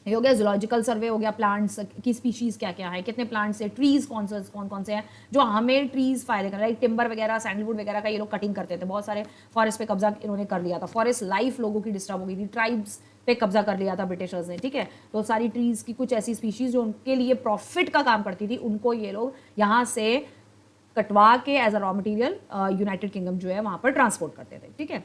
ये हो गया जूलॉजिकल सर्वे, हो गया प्लांट्स की स्पीशीज़ क्या क्या है, कितने प्लांट्स है, ट्रीज़ कौन से हैं जो हमें ट्रीज़ फायदे कर रहे हैं, टिम्बर वगैरह, सैंडलवुड वगैरह का ये लोग कटिंग करते थे, बहुत सारे फॉरेस्ट पे कब्जा इन्होंने कर लिया था, फॉरेस्ट लाइफ लोगों की डिस्टर्ब हो गई थी, ट्राइब्स पे कब्जा कर लिया था ब्रिटिशर्स ने, ठीक है। तो सारी ट्रीज़ की कुछ ऐसी स्पीशीज़ जो उनके लिए प्रॉफिट का काम करती थी, उनको ये लोग यहाँ से कटवा के as a raw material United Kingdom जो है वहाँ पर ट्रांसपोर्ट करते थे, ठीक है।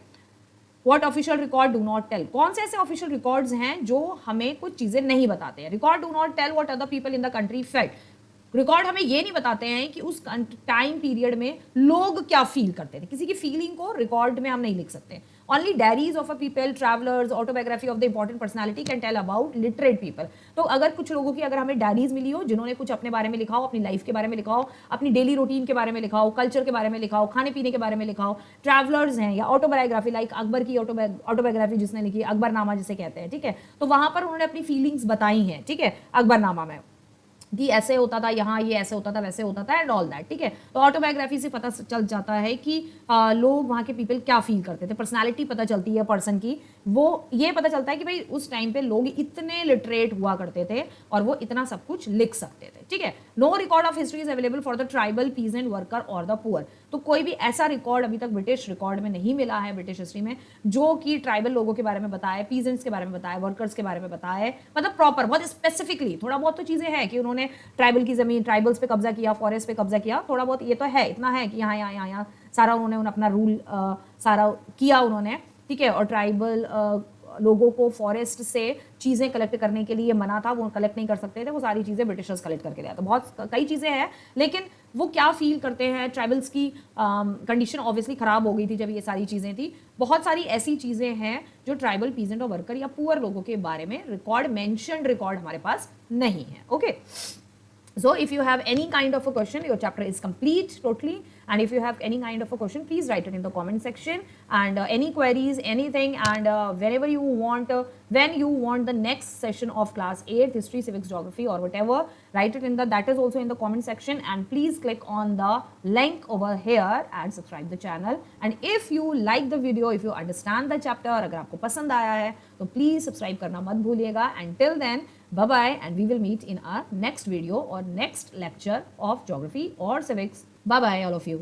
What official record do not tell? कौन से ऐसे ऑफिशियल रिकॉर्ड्स हैं जो हमें कुछ चीजें नहीं बताते हैं? Record do not tell what other people in the country felt. Record हमें ये नहीं बताते हैं कि उस टाइम पीरियड में लोग क्या फील करते थे, किसी की फीलिंग को रिकॉर्ड में हम नहीं लिख सकते। Only diaries of a people, travelers, autobiography of the important personality can tell about literate people. तो अगर कुछ लोगों की अगर हमें डायरीज मिली हो जिन्होंने कुछ अपने बारे में लिखा हो, अपनी लाइफ के बारे में लिखा हो, अपनी डेली रूटीन के बारे में लिखा हो, कल्चर के बारे में लिखा हो, खाने पीने के बारे में लिखा हो, ट्रैवलर्स हैं, या ऑटोबायोग्राफी लाइक अकबर की ऑटोबायोग्राफी जिसने लिखी, अकबरनामा जिसे कहते हैं, ठीक है, तो वहां पर उन्होंने अपनी फीलिंग्स बताई हैं, ठीक है, अकबरनामा में कि ऐसे होता था यहाँ, ये ऐसे होता था, वैसे होता था एंड ऑल दैट, ठीक है। तो ऑटोबायोग्राफी से पता चल जाता है कि लोग वहाँ के पीपल क्या फील करते थे, पर्सनालिटी पता चलती है पर्सन की, वो ये पता चलता है कि भाई उस टाइम पे लोग इतने लिटरेट हुआ करते थे और वो इतना सब कुछ लिख सकते थे, ठीक है। No record of history is available for the tribal peasant worker और द पुअर। तो कोई भी ऐसा रिकॉर्ड अभी तक ब्रिटिश रिकॉर्ड में नहीं मिला है, ब्रिटिश हिस्ट्री में, जो कि ट्राइबल लोगों के बारे में बताए, पीजेंट्स के बारे में बताए, वर्कर्स के बारे में बताए, मतलब प्रॉपर बहुत स्पेसिफिकली। थोड़ा बहुत तो चीजें हैं कि उन्होंने ट्राइबल की जमीन, ट्राइबल्स पे कब्जा किया, फॉरेस्ट पे कब्जा किया, थोड़ा बहुत ये तो है, इतना है कि यहाँ सारा उन्होंने अपना रूल सारा किया उन्होंने, ठीक है। और ट्राइबल लोगों को फॉरेस्ट से चीज़ें कलेक्ट करने के लिए मना था, वो कलेक्ट नहीं कर सकते थे, वो सारी चीज़ें ब्रिटिशर्स कलेक्ट करके लिया था। बहुत कई चीज़ें हैं, लेकिन वो क्या फील करते हैं, ट्राइबल्स की कंडीशन ऑब्वियसली ख़राब हो गई थी जब ये सारी चीज़ें थी। बहुत सारी ऐसी चीज़ें हैं जो ट्राइबल पीजेंट और वर्कर या पुअर लोगों के बारे में रिकॉर्ड, मेंशन्ड रिकॉर्ड हमारे पास नहीं है, okay. So if you have any kind of a question, your chapter is complete totally, and if you have any kind of a question, please write it in the comment section, and any queries, anything, and whenever you want, when you want the next session of class 8 history, civics, geography or whatever, write it in the, that is also in the comment section, and please click on the link over here and subscribe the channel. And if you like the video, if you understand the chapter, अगर आपको पसंद आया है तो please subscribe करना मत भूलिएगा, and till then bye bye, and we will meet in our next video or next lecture of geography or civics. Bye bye all of you.